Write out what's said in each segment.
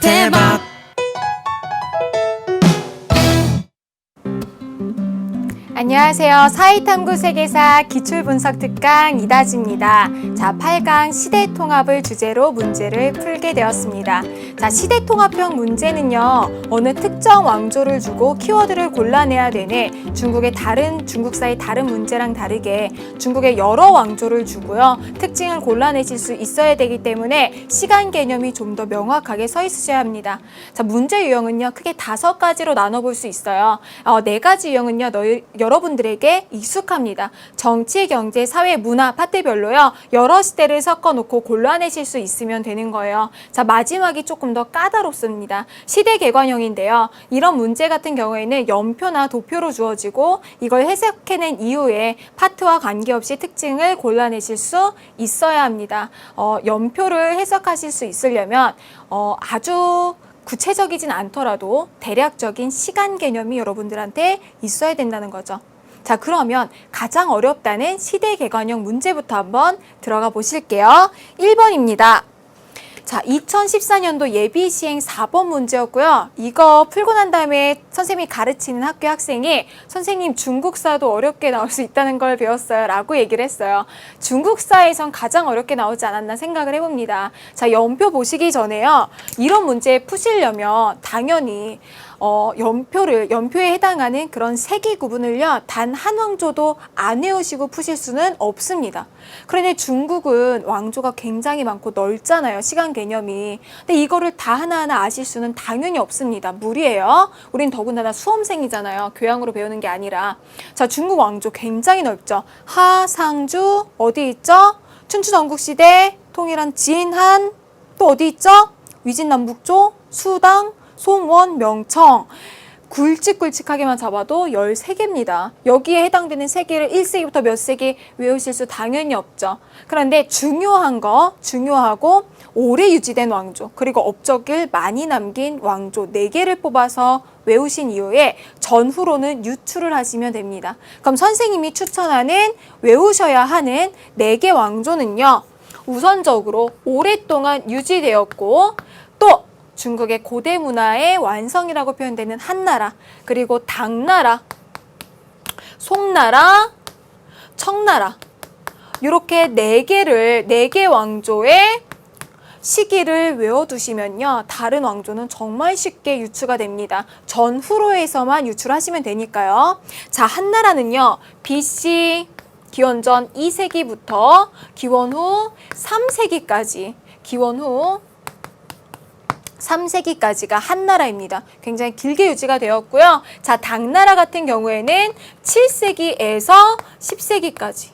대박. 안녕하세요. 사이탐구 세계사 기출분석 특강 이다지입니다. 자, 8강 시대통합을 주제로 문제를 풀게 되었습니다. 자, 시대통합형 문제는요, 어느 특정 왕조를 주고 키워드를 골라내야 되는 중국사의 다른 문제랑 다르게 중국의 여러 왕조를 주고요, 특징을 골라내실 수 있어야 되기 때문에 시간 개념이 좀 더 명확하게 서 있으셔야 합니다. 자, 문제 유형은요, 크게 5가지로 나눠볼 수 있어요. 4가지 유형은요, 여러분들에게 익숙합니다. 정치, 경제, 사회, 문화 파트별로요, 여러 시대를 섞어놓고 골라내실 수 있으면 되는 거예요. 자, 마지막이 조금 더 까다롭습니다. 시대 개관형인데요. 이런 문제 같은 경우에는 연표나 도표로 주어지고 이걸 해석해낸 이후에 파트와 관계없이 특징을 골라내실 수 있어야 합니다. 연표를 해석하실 수 있으려면 아주 구체적이진 않더라도 대략적인 시간 개념이 여러분들한테 있어야 된다는 거죠. 자, 그러면 가장 어렵다는 시대 개관형 문제부터 한번 들어가 보실게요. 1번입니다. 자, 2014년도 예비 시행 4번 문제였고요. 이거 풀고 난 다음에 선생님이 가르치는 학교 학생이 선생님 중국사도 어렵게 나올 수 있다는 걸 배웠어요 라고 얘기를 했어요. 중국사에선 가장 어렵게 나오지 않았나 생각을 해봅니다. 자, 연표 보시기 전에요, 이런 문제 푸시려면 당연히 연표에 해당하는 그런 세기 구분을요, 단 한 왕조도 안 외우시고 푸실 수는 없습니다. 그런데 중국은 왕조가 굉장히 많고 넓잖아요, 시간 개념이. 근데 이거를 다 하나하나 아실 수는 당연히 없습니다. 무리예요. 우린 더군다나 수험생이잖아요. 교양으로 배우는 게 아니라. 자, 중국 왕조 굉장히 넓죠. 하, 상주, 어디 있죠? 춘추전국시대, 통일한 진한, 또 어디 있죠? 위진남북조, 수당, 송원, 명청. 굵직굵직하게만 잡아도 13개입니다. 여기에 해당되는 세계를 1세기부터 몇 세기 외우실 수 당연히 없죠. 그런데 중요하고 오래 유지된 왕조, 그리고 업적을 많이 남긴 왕조 4개를 뽑아서 외우신 이후에 전후로는 유추를 하시면 됩니다. 그럼 선생님이 추천하는 외우셔야 하는 4개 왕조는요, 우선적으로 오랫동안 유지되었고 또 중국의 고대 문화의 완성이라고 표현되는 한나라, 그리고 당나라, 송나라, 청나라, 이렇게 4개 왕조의 시기를 외워두시면요, 다른 왕조는 정말 쉽게 유추가 됩니다. 전후로에서만 유출하시면 되니까요. 자, 한나라는요, BC 기원전 2세기부터 기원후 3세기까지가 한나라입니다. 굉장히 길게 유지가 되었고요. 자, 당나라 같은 경우에는 7세기에서 10세기까지,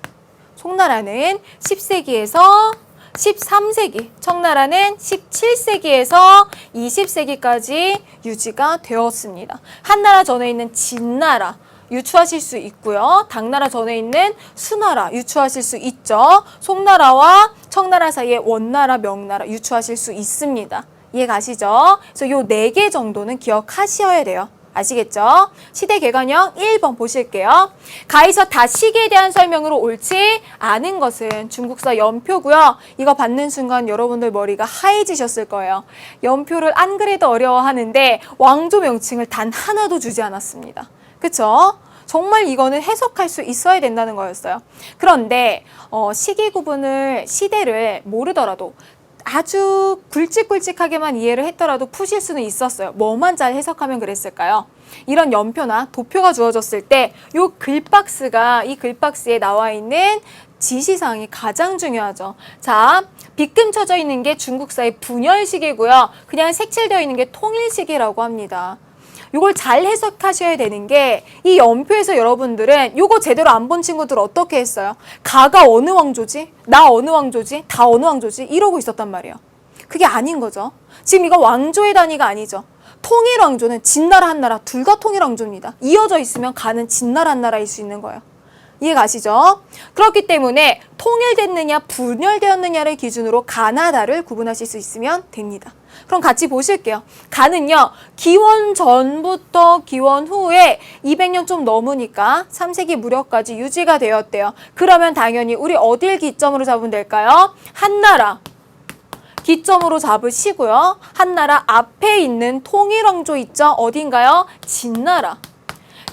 송나라는 10세기에서 13세기, 청나라는 17세기에서 20세기까지 유지가 되었습니다. 한나라 전에 있는 진나라 유추하실 수 있고요. 당나라 전에 있는 수나라 유추하실 수 있죠. 송나라와 청나라 사이에 원나라, 명나라 유추하실 수 있습니다. 이해 가시죠? 그래서 요 4개 정도는 기억하셔야 돼요. 아시겠죠? 시대 개관형 1번 보실게요. 가에서 다 시기에 대한 설명으로 옳지 않은 것은 중국사 연표고요. 이거 받는 순간 여러분들 머리가 하얘지셨을 거예요. 연표를 안 그래도 어려워하는데 왕조 명칭을 단 하나도 주지 않았습니다. 그쵸? 정말 이거는 해석할 수 있어야 된다는 거였어요. 그런데 시대를 모르더라도 아주 굵직굵직하게만 이해를 했더라도 푸실 수는 있었어요. 뭐만 잘 해석하면 그랬을까요? 이런 연표나 도표가 주어졌을 때 이 글박스에 나와 있는 지시사항이 가장 중요하죠. 자, 빗금 쳐져 있는 게 중국사의 분열식이고요. 그냥 색칠되어 있는 게 통일식이라고 합니다. 이걸 잘 해석하셔야 되는 게, 이 연표에서 여러분들은 이거 제대로 안 본 친구들 어떻게 했어요? 가가 어느 왕조지? 나 어느 왕조지? 다 어느 왕조지? 이러고 있었단 말이에요. 그게 아닌 거죠. 지금 이거 왕조의 단위가 아니죠. 통일 왕조는 진나라, 한나라 둘 다 통일 왕조입니다. 이어져 있으면 가는 진나라, 한나라일 수 있는 거예요. 이해 가시죠? 그렇기 때문에 통일됐느냐 분열되었느냐를 기준으로 가나다를 구분하실 수 있으면 됩니다. 그럼 같이 보실게요. 가는요, 기원 전부터 기원 후에 200년 좀 넘으니까 3세기 무렵까지 유지가 되었대요. 그러면 당연히 우리 어딜 기점으로 잡으면 될까요? 한나라 기점으로 잡으시고요. 한나라 앞에 있는 통일왕조 있죠? 어딘가요? 진나라.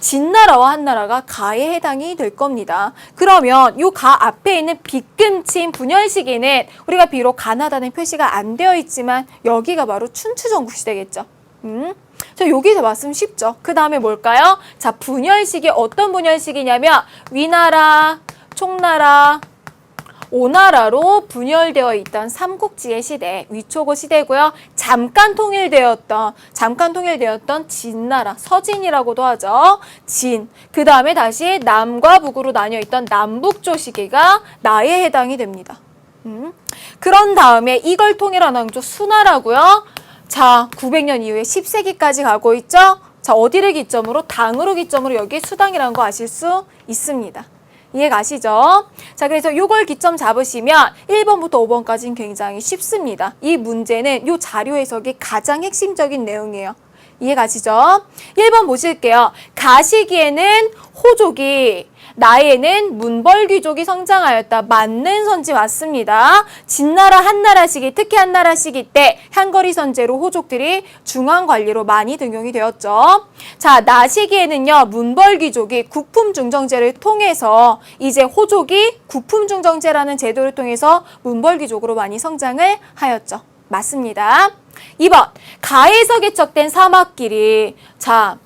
진나라와 한나라가 가에 해당이 될 겁니다. 그러면 요 가 앞에 있는 빗금친 분열시기는 우리가 비록 가나다는 표시가 안 되어 있지만 여기가 바로 춘추전국시대겠죠. 자, 여기서 말씀 쉽죠. 그 다음에 뭘까요? 자, 분열시기 어떤 분열시기냐면 위나라, 총나라, 오나라로 분열되어 있던 삼국지의 시대, 위초고 시대고요. 잠깐 통일되었던 진나라, 서진이라고도 하죠. 진. 그 다음에 다시 남과 북으로 나뉘어 있던 남북조 시기가 나에 해당이 됩니다. 그런 다음에 이걸 통일한 왕조 수나라고요. 자, 900년 이후에 10세기까지 가고 있죠. 자, 어디를 기점으로? 당으로 기점으로 여기 수당이라는 거 아실 수 있습니다. 이해 가시죠? 자, 그래서 요걸 기점 잡으시면 1번부터 5번까지는 굉장히 쉽습니다. 이 문제는 요 자료 해석이 가장 핵심적인 내용이에요. 이해 가시죠? 1번 보실게요. 가시기에는 호족이, 나에는 문벌귀족이 성장하였다. 맞는 선지 맞습니다. 진나라 한나라 시기, 특히 한나라 시기 때 향거리 선제로 호족들이 중앙관리로 많이 등용이 되었죠. 자, 나 시기에는요, 문벌귀족이 국품중정제를 통해서 이제 호족이 국품중정제라는 제도를 통해서 문벌귀족으로 많이 성장을 하였죠. 맞습니다. 2번, 가에서 개척된 사막길이, 자,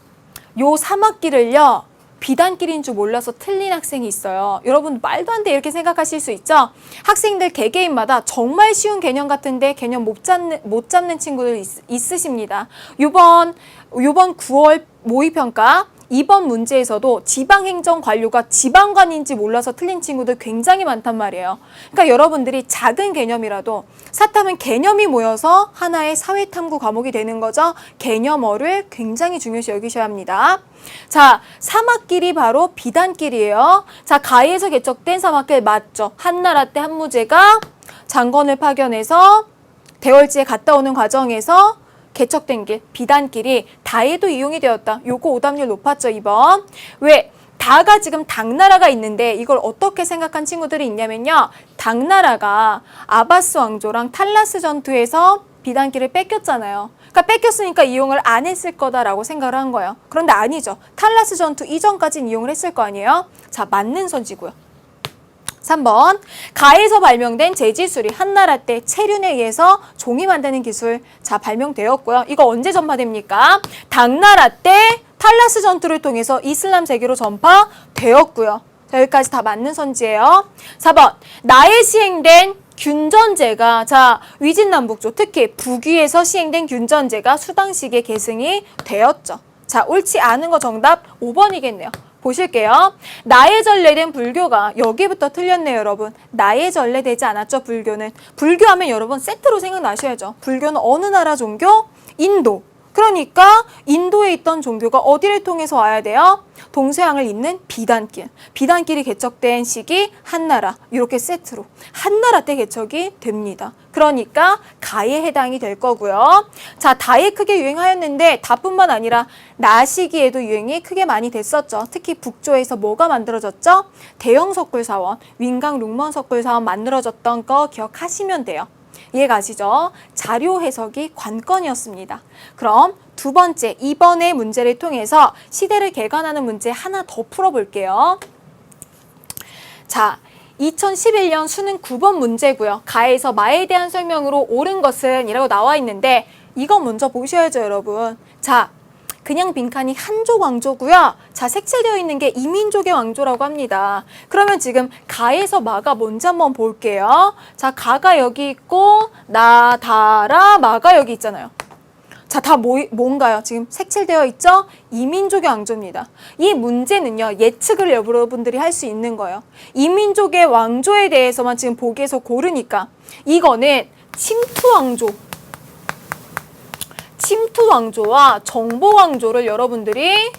요 사막길을요, 비단길인 줄 몰라서 틀린 학생이 있어요. 여러분 말도 안 돼 이렇게 생각하실 수 있죠? 학생들 개개인마다 정말 쉬운 개념 같은데 개념 못 잡는 친구들 있으십니다. 요번 9월 모의평가 2번 문제에서도 지방행정관료가 지방관인지 몰라서 틀린 친구들 굉장히 많단 말이에요. 그러니까 여러분들이 작은 개념이라도 사탐은 개념이 모여서 하나의 사회탐구 과목이 되는 거죠. 개념어를 굉장히 중요시 여기셔야 합니다. 자, 사막길이 바로 비단길이에요. 자, 가에서 개척된 사막길 맞죠? 한나라 때 한무제가 장건을 파견해서 대월지에 갔다 오는 과정에서 개척된 길, 비단길이 다에도 이용이 되었다. 요거 오답률 높았죠, 2번. 왜? 다가 지금 당나라가 있는데 이걸 어떻게 생각한 친구들이 있냐면요. 당나라가 아바스 왕조랑 탈라스 전투에서 비단길을 뺏겼잖아요. 그러니까 뺏겼으니까 이용을 안 했을 거다라고 생각을 한 거예요. 그런데 아니죠. 탈라스 전투 이전까지는 이용을 했을 거 아니에요. 자, 맞는 선지고요. 3번, 가에서 발명된 재지술이 한나라 때 체륜에 의해서 종이 만드는 기술, 자, 발명되었고요. 이거 언제 전파됩니까? 당나라 때 탈라스 전투를 통해서 이슬람 세계로 전파되었고요. 자, 여기까지 다 맞는 선지예요. 4번, 나에 시행된 균전제가, 자, 위진남북조, 특히 북위에서 시행된 균전제가 수당시기에 계승이 되었죠. 자, 옳지 않은 거 정답 5번이겠네요. 보실게요. 나에 전래된 불교가, 여기부터 틀렸네요, 여러분. 나에 전래되지 않았죠, 불교는. 불교하면 여러분 세트로 생각나셔야죠. 불교는 어느 나라 종교? 인도. 그러니까 인도에 있던 종교가 어디를 통해서 와야 돼요? 동서양을 잇는 비단길. 비단길이 개척된 시기 한나라. 이렇게 세트로. 한나라 때 개척이 됩니다. 그러니까 가에 해당이 될 거고요. 자, 다에 크게 유행하였는데 다뿐만 아니라 나 시기에도 유행이 크게 많이 됐었죠. 특히 북조에서 뭐가 만들어졌죠? 대형 석굴사원, 윈강 룽먼 석굴사원 만들어졌던 거 기억하시면 돼요. 이해 가시죠? 자료 해석이 관건이었습니다. 그럼 두 번째, 2번의 문제를 통해서 시대를 개관하는 문제 하나 더 풀어볼게요. 자, 2011년 수능 9번 문제고요. 가에서 마에 대한 설명으로 옳은 것은 이라고 나와 있는데 이거 먼저 보셔야죠, 여러분. 자, 그냥 빈칸이 한족 왕조고요. 자, 색칠되어 있는 게 이민족의 왕조라고 합니다. 그러면 지금 가에서 마가 뭔지 한번 볼게요. 자, 가가 여기 있고 나, 다라, 마가 여기 있잖아요. 자, 다 뭔가요? 지금 색칠되어 있죠? 이민족의 왕조입니다. 이 문제는요, 예측을 여러분들이 할 수 있는 거예요. 이민족의 왕조에 대해서만 지금 보기에서 고르니까 이거는 침투 왕조와 정보 왕조를 여러분들이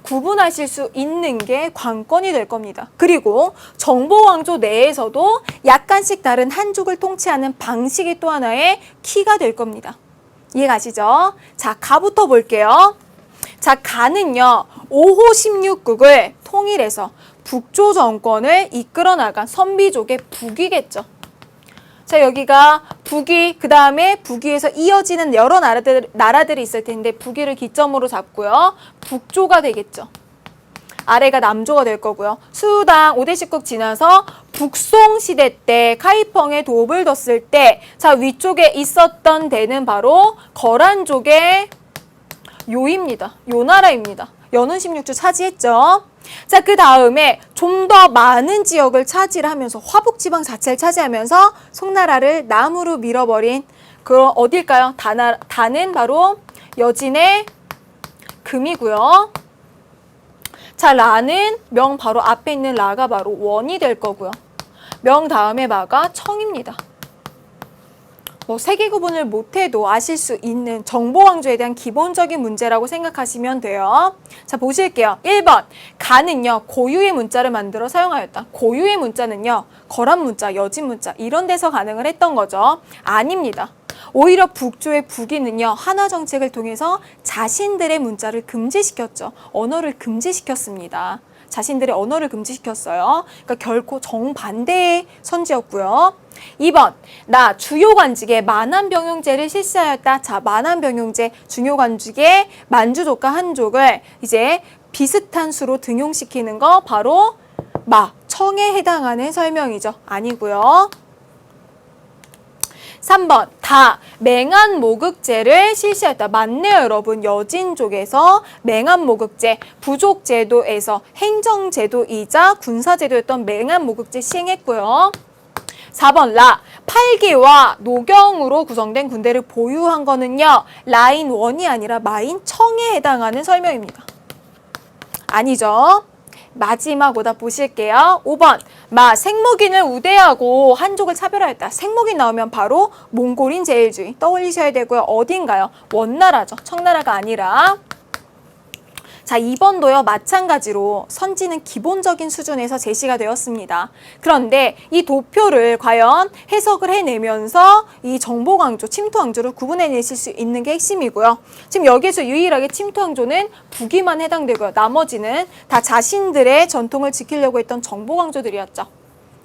구분하실 수 있는 게 관건이 될 겁니다. 그리고 정보 왕조 내에서도 약간씩 다른 한족을 통치하는 방식이 또 하나의 키가 될 겁니다. 이해 가시죠? 자, 가부터 볼게요. 자, 가는요, 5호 16국을 통일해서 북조 정권을 이끌어 나간 선비족의 북이겠죠. 자, 여기가 북위, 그 다음에 북위에서 이어지는 여러 나라들이 있을 텐데 북위를 기점으로 잡고요. 북조가 되겠죠. 아래가 남조가 될 거고요. 수당 5대 10국 지나서 북송 시대 때 카이펑에 도읍을 뒀을 때, 자, 위쪽에 있었던 데는 바로 거란족의 요입니다. 요 나라입니다. 연운 16주 차지했죠. 자, 그 다음에 좀 더 많은 지역을 차지를 하면서 화북지방 자체를 차지하면서 송나라를 남으로 밀어버린 그 어딜까요? 다는 바로 여진의 금이고요. 자, 라는 명 바로 앞에 있는 라가 바로 원이 될 거고요. 명 다음에 마가 청입니다. 뭐 세계 구분을 못해도 아실 수 있는 정보왕조에 대한 기본적인 문제라고 생각하시면 돼요. 자, 보실게요. 1번 가는요 고유의 문자를 만들어 사용하였다. 고유의 문자는요 거란 문자, 여진 문자 이런 데서 가능을 했던 거죠. 아닙니다. 오히려 북조의 북위는요 한화 정책을 통해서 자신들의 문자를 금지시켰죠. 언어를 금지시켰습니다. 자신들의 언어를 금지시켰어요. 그러니까 결코 정반대의 선지였고요. 2번 나 주요관직에 만한병용제를 실시하였다. 자, 만한병용제 중요관직에 만주족과 한족을 이제 비슷한 수로 등용시키는 거 바로 청에 해당하는 설명이죠. 아니고요. 3번 다 맹한모극제를 실시했다. 맞네요, 여러분. 여진족에서 맹한모극제, 부족제도에서 행정제도이자 군사제도였던 맹한모극제 시행했고요. 4번 라 8기와 노경으로 구성된 군대를 보유한 거는요. 라인 1이 아니라 마인 청에 해당하는 설명입니다. 아니죠. 마지막 오답 보실게요. 5번 생목인을 우대하고 한족을 차별하였다. 생목인 나오면 바로 몽골인 제일주의 떠올리셔야 되고요. 어딘가요? 원나라죠. 청나라가 아니라. 자, 2번도요. 마찬가지로 선지는 기본적인 수준에서 제시가 되었습니다. 그런데 이 도표를 과연 해석을 해내면서 이 정복왕조, 침투왕조를 구분해내실 수 있는 게 핵심이고요. 지금 여기에서 유일하게 침투왕조는 북위만 해당되고요. 나머지는 다 자신들의 전통을 지키려고 했던 정복왕조들이었죠.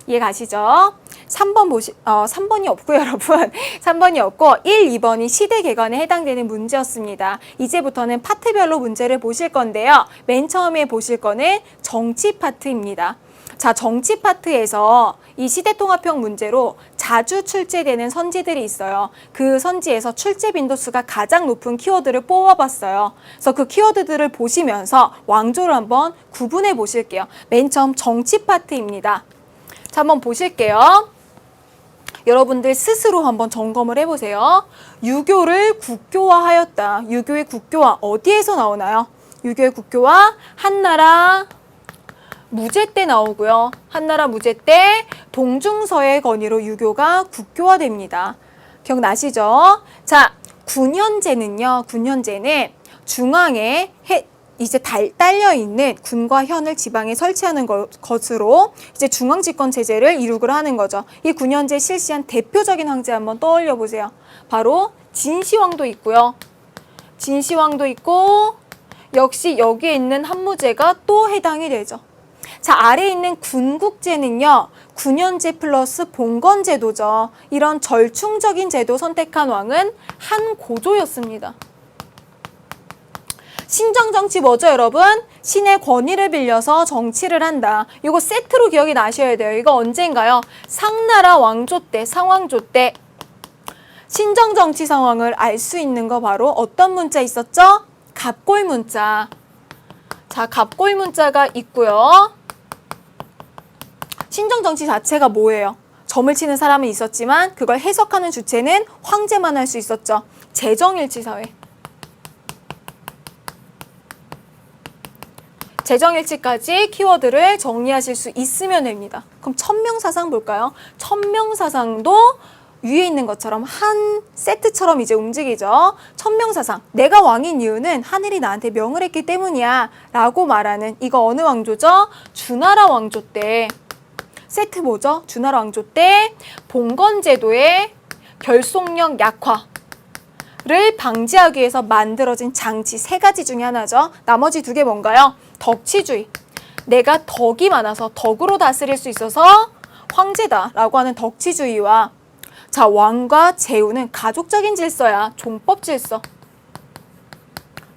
이해 가시죠? 3번이 없고요, 여러분. 3번이 없고 1, 2번이 시대 개관에 해당되는 문제였습니다. 이제부터는 파트별로 문제를 보실 건데요. 맨 처음에 보실 거는 정치 파트입니다. 자, 정치 파트에서 이 시대통합형 문제로 자주 출제되는 선지들이 있어요. 그 선지에서 출제 빈도수가 가장 높은 키워드를 뽑아봤어요. 그래서 그 키워드들을 보시면서 왕조를 한번 구분해 보실게요. 맨 처음 정치 파트입니다. 자, 한번 보실게요. 여러분들 스스로 한번 점검을 해보세요. 유교를 국교화하였다. 유교의 국교화 어디에서 나오나요? 유교의 국교화 한나라 무제 때 나오고요. 한나라 무제 때 동중서의 건의로 유교가 국교화됩니다. 기억나시죠? 자, 군현제는요. 군현제는 중앙에 이제 딸려 있는 군과 현을 지방에 설치하는 것으로 이제 중앙 집권 체제를 이룩을 하는 거죠. 이 군현제 실시한 대표적인 황제 한번 떠올려 보세요. 바로 진시황도 있고요. 진시황도 있고 역시 여기에 있는 한무제가 또 해당이 되죠. 자, 아래에 있는 군국제는요. 군현제 플러스 봉건제도죠. 이런 절충적인 제도 선택한 왕은 한고조였습니다. 신정정치 뭐죠, 여러분? 신의 권위를 빌려서 정치를 한다. 이거 세트로 기억이 나셔야 돼요. 이거 언젠가요? 상나라 왕조 때, 상왕조 때 신정정치 상황을 알 수 있는 거 바로 어떤 문자 있었죠? 갑골 문자. 자, 갑골 문자가 있고요. 신정정치 자체가 뭐예요? 점을 치는 사람은 있었지만 그걸 해석하는 주체는 황제만 할 수 있었죠. 재정일치사회. 재정일치까지 키워드를 정리하실 수 있으면 됩니다. 그럼 천명사상 볼까요? 천명사상도 위에 있는 것처럼 한 세트처럼 이제 움직이죠. 천명사상, 내가 왕인 이유는 하늘이 나한테 명을 했기 때문이야 라고 말하는 이거 어느 왕조죠? 주나라 왕조 때. 세트 뭐죠? 주나라 왕조 때 봉건제도의 결속력 약화를 방지하기 위해서 만들어진 장치 3가지 중에 하나죠. 나머지 2개 뭔가요? 덕치주의. 내가 덕이 많아서 덕으로 다스릴 수 있어서 황제다라고 하는 덕치주의와 자, 왕과 제후는 가족적인 질서야. 종법 질서.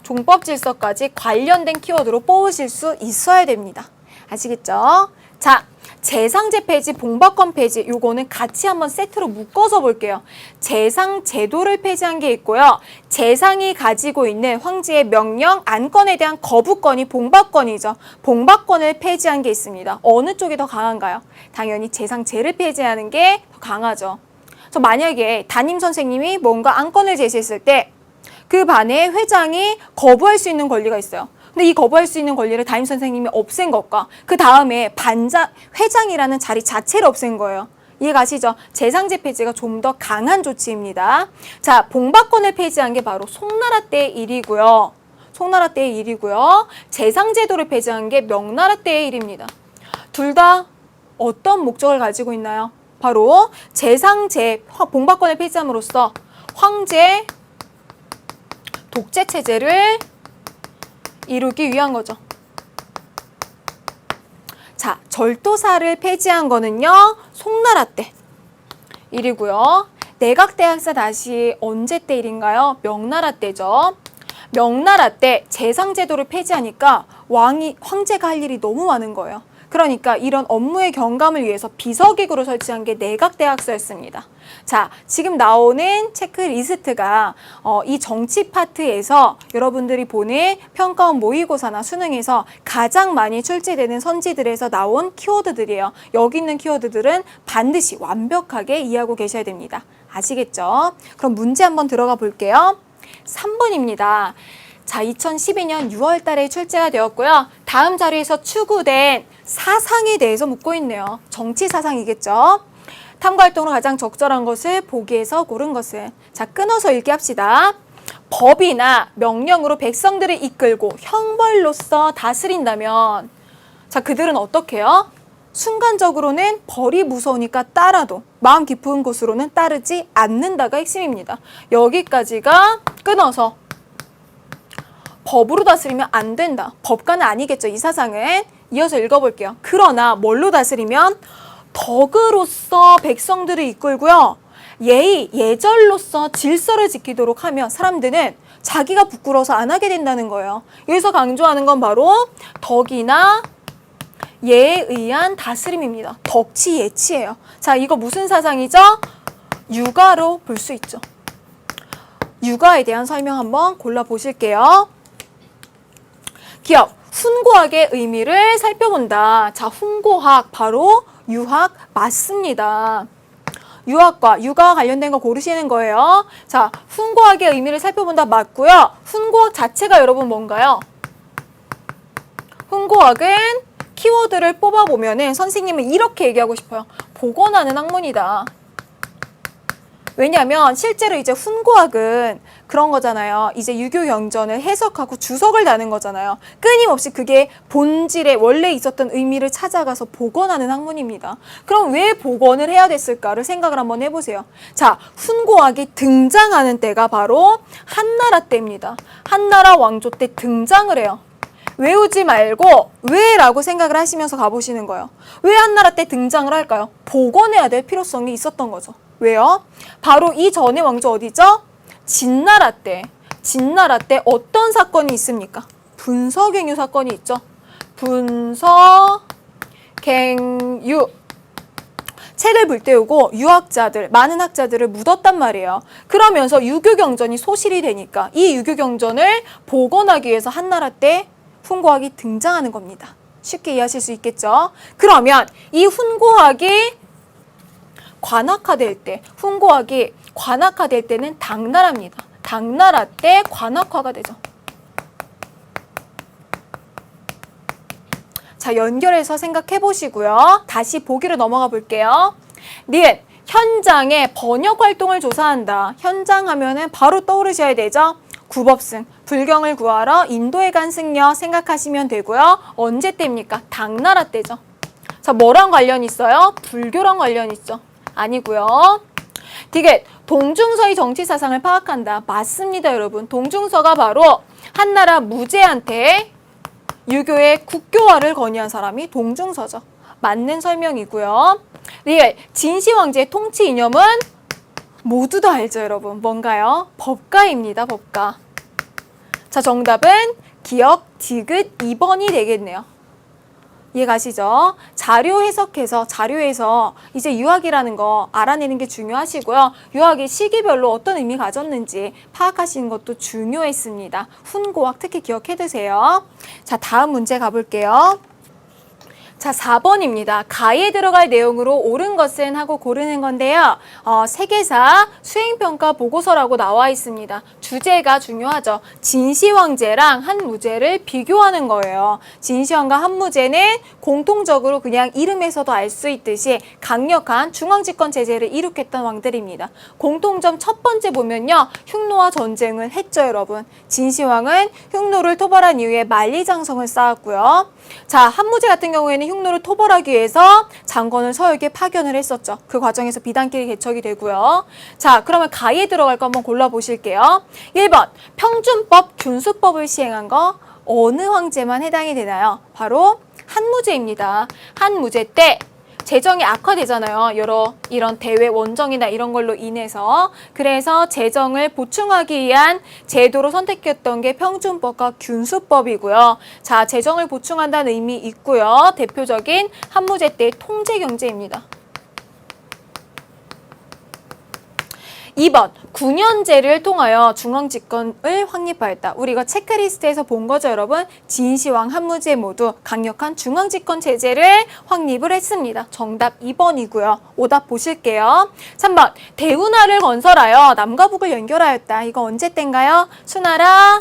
종법 질서까지 관련된 키워드로 뽑으실 수 있어야 됩니다. 아시겠죠? 자, 재상제 폐지, 봉박권 폐지, 요거는 같이 한번 세트로 묶어서 볼게요. 재상 제도를 폐지한 게 있고요. 재상이 가지고 있는 황제의 명령, 안건에 대한 거부권이 봉박권이죠. 봉박권을 폐지한 게 있습니다. 어느 쪽이 더 강한가요? 당연히 재상제를 폐지하는 게 더 강하죠. 그래서 만약에 담임 선생님이 뭔가 안건을 제시했을 때 그 반에 회장이 거부할 수 있는 권리가 있어요. 근데 이 거부할 수 있는 권리를 담임 선생님이 없앤 것과 그 다음에 회장이라는 자리 자체를 없앤 거예요. 이해가시죠? 재상제 폐지가 좀 더 강한 조치입니다. 자, 봉박권을 폐지한 게 바로 송나라 때의 일이고요. 송나라 때의 일이고요. 재상제도를 폐지한 게 명나라 때의 일입니다. 둘 다 어떤 목적을 가지고 있나요? 바로 봉박권을 폐지함으로써 황제 독재 체제를 이루기 위한 거죠. 자, 절도사를 폐지한 거는요, 송나라 때 일이고요. 내각대학사 다시 언제 때 일인가요? 명나라 때죠. 명나라 때 재상제도를 폐지하니까 황제가 할 일이 너무 많은 거예요. 그러니까 이런 업무의 경감을 위해서 비서기구를 설치한 게 내각대학사였습니다. 자, 지금 나오는 체크리스트가 이 정치 파트에서 여러분들이 보는 평가원 모의고사나 수능에서 가장 많이 출제되는 선지들에서 나온 키워드들이에요. 여기 있는 키워드들은 반드시 완벽하게 이해하고 계셔야 됩니다. 아시겠죠? 그럼 문제 한번 들어가 볼게요. 3번입니다. 자, 2012년 6월 달에 출제가 되었고요. 다음 자리에서 추구된 사상에 대해서 묻고 있네요. 정치 사상이겠죠. 탐구활동으로 가장 적절한 것을 보기에서 고른 것을. 자, 끊어서 읽기합시다. 법이나 명령으로 백성들을 이끌고 형벌로서 다스린다면, 자, 그들은 어떻게 해요? 순간적으로는 벌이 무서우니까 따라도 마음 깊은 곳으로는 따르지 않는다가 핵심입니다. 여기까지가 끊어서 법으로 다스리면 안 된다. 법과는 아니겠죠, 이 사상은. 이어서 읽어볼게요. 그러나 뭘로 다스리면 덕으로서 백성들을 이끌고요. 예절로서 질서를 지키도록 하면 사람들은 자기가 부끄러워서 안 하게 된다는 거예요. 여기서 강조하는 건 바로 덕이나 예에 의한 다스림입니다. 덕치 예치예요. 자, 이거 무슨 사상이죠? 육아로 볼 수 있죠. 육아에 대한 설명 한번 골라보실게요. 기억, 훈고학의 의미를 살펴본다. 자, 훈고학 바로 유학 맞습니다. 유학과 육아와 관련된 거 고르시는 거예요. 자, 훈고학의 의미를 살펴본다 맞고요. 훈고학 자체가 여러분 뭔가요? 훈고학은 키워드를 뽑아보면은 선생님은 이렇게 얘기하고 싶어요. 복원하는 학문이다. 왜냐하면 실제로 이제 훈고학은 그런 거잖아요. 이제 유교 경전을 해석하고 주석을 다는 거잖아요. 끊임없이 그게 본질에 원래 있었던 의미를 찾아가서 복원하는 학문입니다. 그럼 왜 복원을 해야 됐을까를 생각을 한번 해보세요. 자, 훈고학이 등장하는 때가 바로 한나라 때입니다. 한나라 왕조 때 등장을 해요. 외우지 말고 왜? 라고 생각을 하시면서 가보시는 거예요. 왜 한나라 때 등장을 할까요? 복원해야 될 필요성이 있었던 거죠. 왜요? 바로 이 전의 왕조 어디죠? 진나라 때. 진나라 때 어떤 사건이 있습니까? 분서갱유 사건이 있죠. 분서갱유. 책을 불태우고 유학자들, 많은 학자들을 묻었단 말이에요. 그러면서 유교 경전이 소실이 되니까 이 유교 경전을 복원하기 위해서 한나라 때 훈고학이 등장하는 겁니다. 쉽게 이해하실 수 있겠죠? 그러면 이 훈고학이 관학화될 때, 훈고학이 관학화될 때는 당나라입니다. 당나라 때 관학화가 되죠. 자, 연결해서 생각해 보시고요. 다시 보기로 넘어가 볼게요. 니은, 현장의 번역 활동을 조사한다. 현장 하면은 바로 떠오르셔야 되죠. 구법승, 불경을 구하러 인도에 간 승려 생각하시면 되고요. 언제 때입니까? 당나라 때죠. 자, 뭐랑 관련이 있어요? 불교랑 관련이 있죠. 아니고요. 디귿, 동중서의 정치 사상을 파악한다. 맞습니다, 여러분. 동중서가 바로 한나라 무제한테 유교의 국교화를 건의한 사람이 동중서죠. 맞는 설명이고요. 리을, 진시황제의 통치 이념은 모두 다 알죠, 여러분? 뭔가요? 법가입니다, 법가. 자, 정답은 기억, 디귿 2번이 되겠네요. 이해가시죠? 자료 해석해서 자료에서 이제 유학이라는 거 알아내는 게 중요하시고요. 유학이 시기별로 어떤 의미 가졌는지 파악하시는 것도 중요했습니다. 훈고학 특히 기억해두세요. 자, 다음 문제 가볼게요. 자, 4번입니다. 가에 들어갈 내용으로 옳은 것은 하고 고르는 건데요. 세계사 수행평가 보고서라고 나와 있습니다. 주제가 중요하죠. 진시황제랑 한무제를 비교하는 거예요. 진시황과 한무제는 공통적으로 그냥 이름에서도 알 수 있듯이 강력한 중앙집권 체제를 이룩했던 왕들입니다. 공통점 첫 번째 보면요. 흉노와 전쟁을 했죠, 여러분. 진시황은 흉노를 토벌한 이후에 만리장성을 쌓았고요. 자, 한무제 같은 경우에는 흉노를 토벌하기 위해서 장건을 서역에 파견을 했었죠. 그 과정에서 비단길이 개척이 되고요. 자, 그러면 가에 들어갈 거 한번 골라보실게요. 1번, 평준법, 균수법을 시행한 거 어느 황제만 해당이 되나요? 바로 한무제입니다. 한무제 때 재정이 악화되잖아요. 여러 이런 대외 원정이나 이런 걸로 인해서. 그래서 재정을 보충하기 위한 제도로 선택했던 게 평준법과 균수법이고요. 자, 재정을 보충한다는 의미 있고요. 대표적인 한무제 때의 통제경제입니다. 2번, 9년제를 통하여 중앙집권을 확립하였다. 우리가 체크리스트에서 본 거죠, 여러분. 진시황, 한무제 모두 강력한 중앙집권 체제를 확립을 했습니다. 정답 2번이고요. 오답 보실게요. 3번, 대운하를 건설하여 남과 북을 연결하였다. 이거 언제 때인가요? 수나라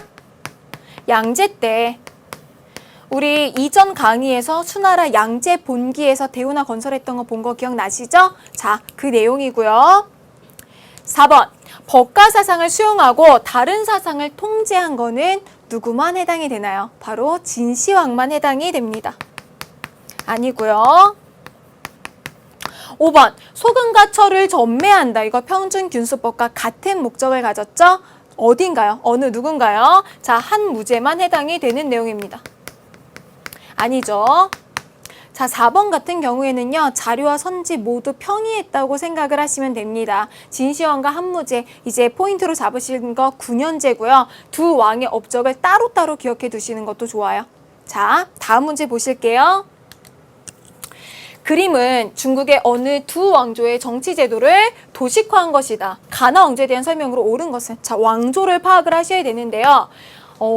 양제 때. 우리 이전 강의에서 수나라 양제 본기에서 대운하 건설했던 거 본 거 기억나시죠? 자, 그 내용이고요. 4번, 법가 사상을 수용하고 다른 사상을 통제한 거는 누구만 해당이 되나요? 바로 진시황만 해당이 됩니다. 아니고요. 5번, 소금과 철을 전매한다. 이거 평준균수법과 같은 목적을 가졌죠? 어딘가요? 어느 누군가요? 자, 한무제만 해당이 되는 내용입니다. 아니죠. 자, 4번 같은 경우에는요. 자료와 선지 모두 평이했다고 생각을 하시면 됩니다. 진시황과 한무제 이제 포인트로 잡으시는 거 9년제고요. 두 왕의 업적을 따로따로 기억해 두시는 것도 좋아요. 자, 다음 문제 보실게요. 그림은 중국의 어느 두 왕조의 정치 제도를 도식화한 것이다. 가나 왕조에 대한 설명으로 옳은 것은? 자, 왕조를 파악을 하셔야 되는데요.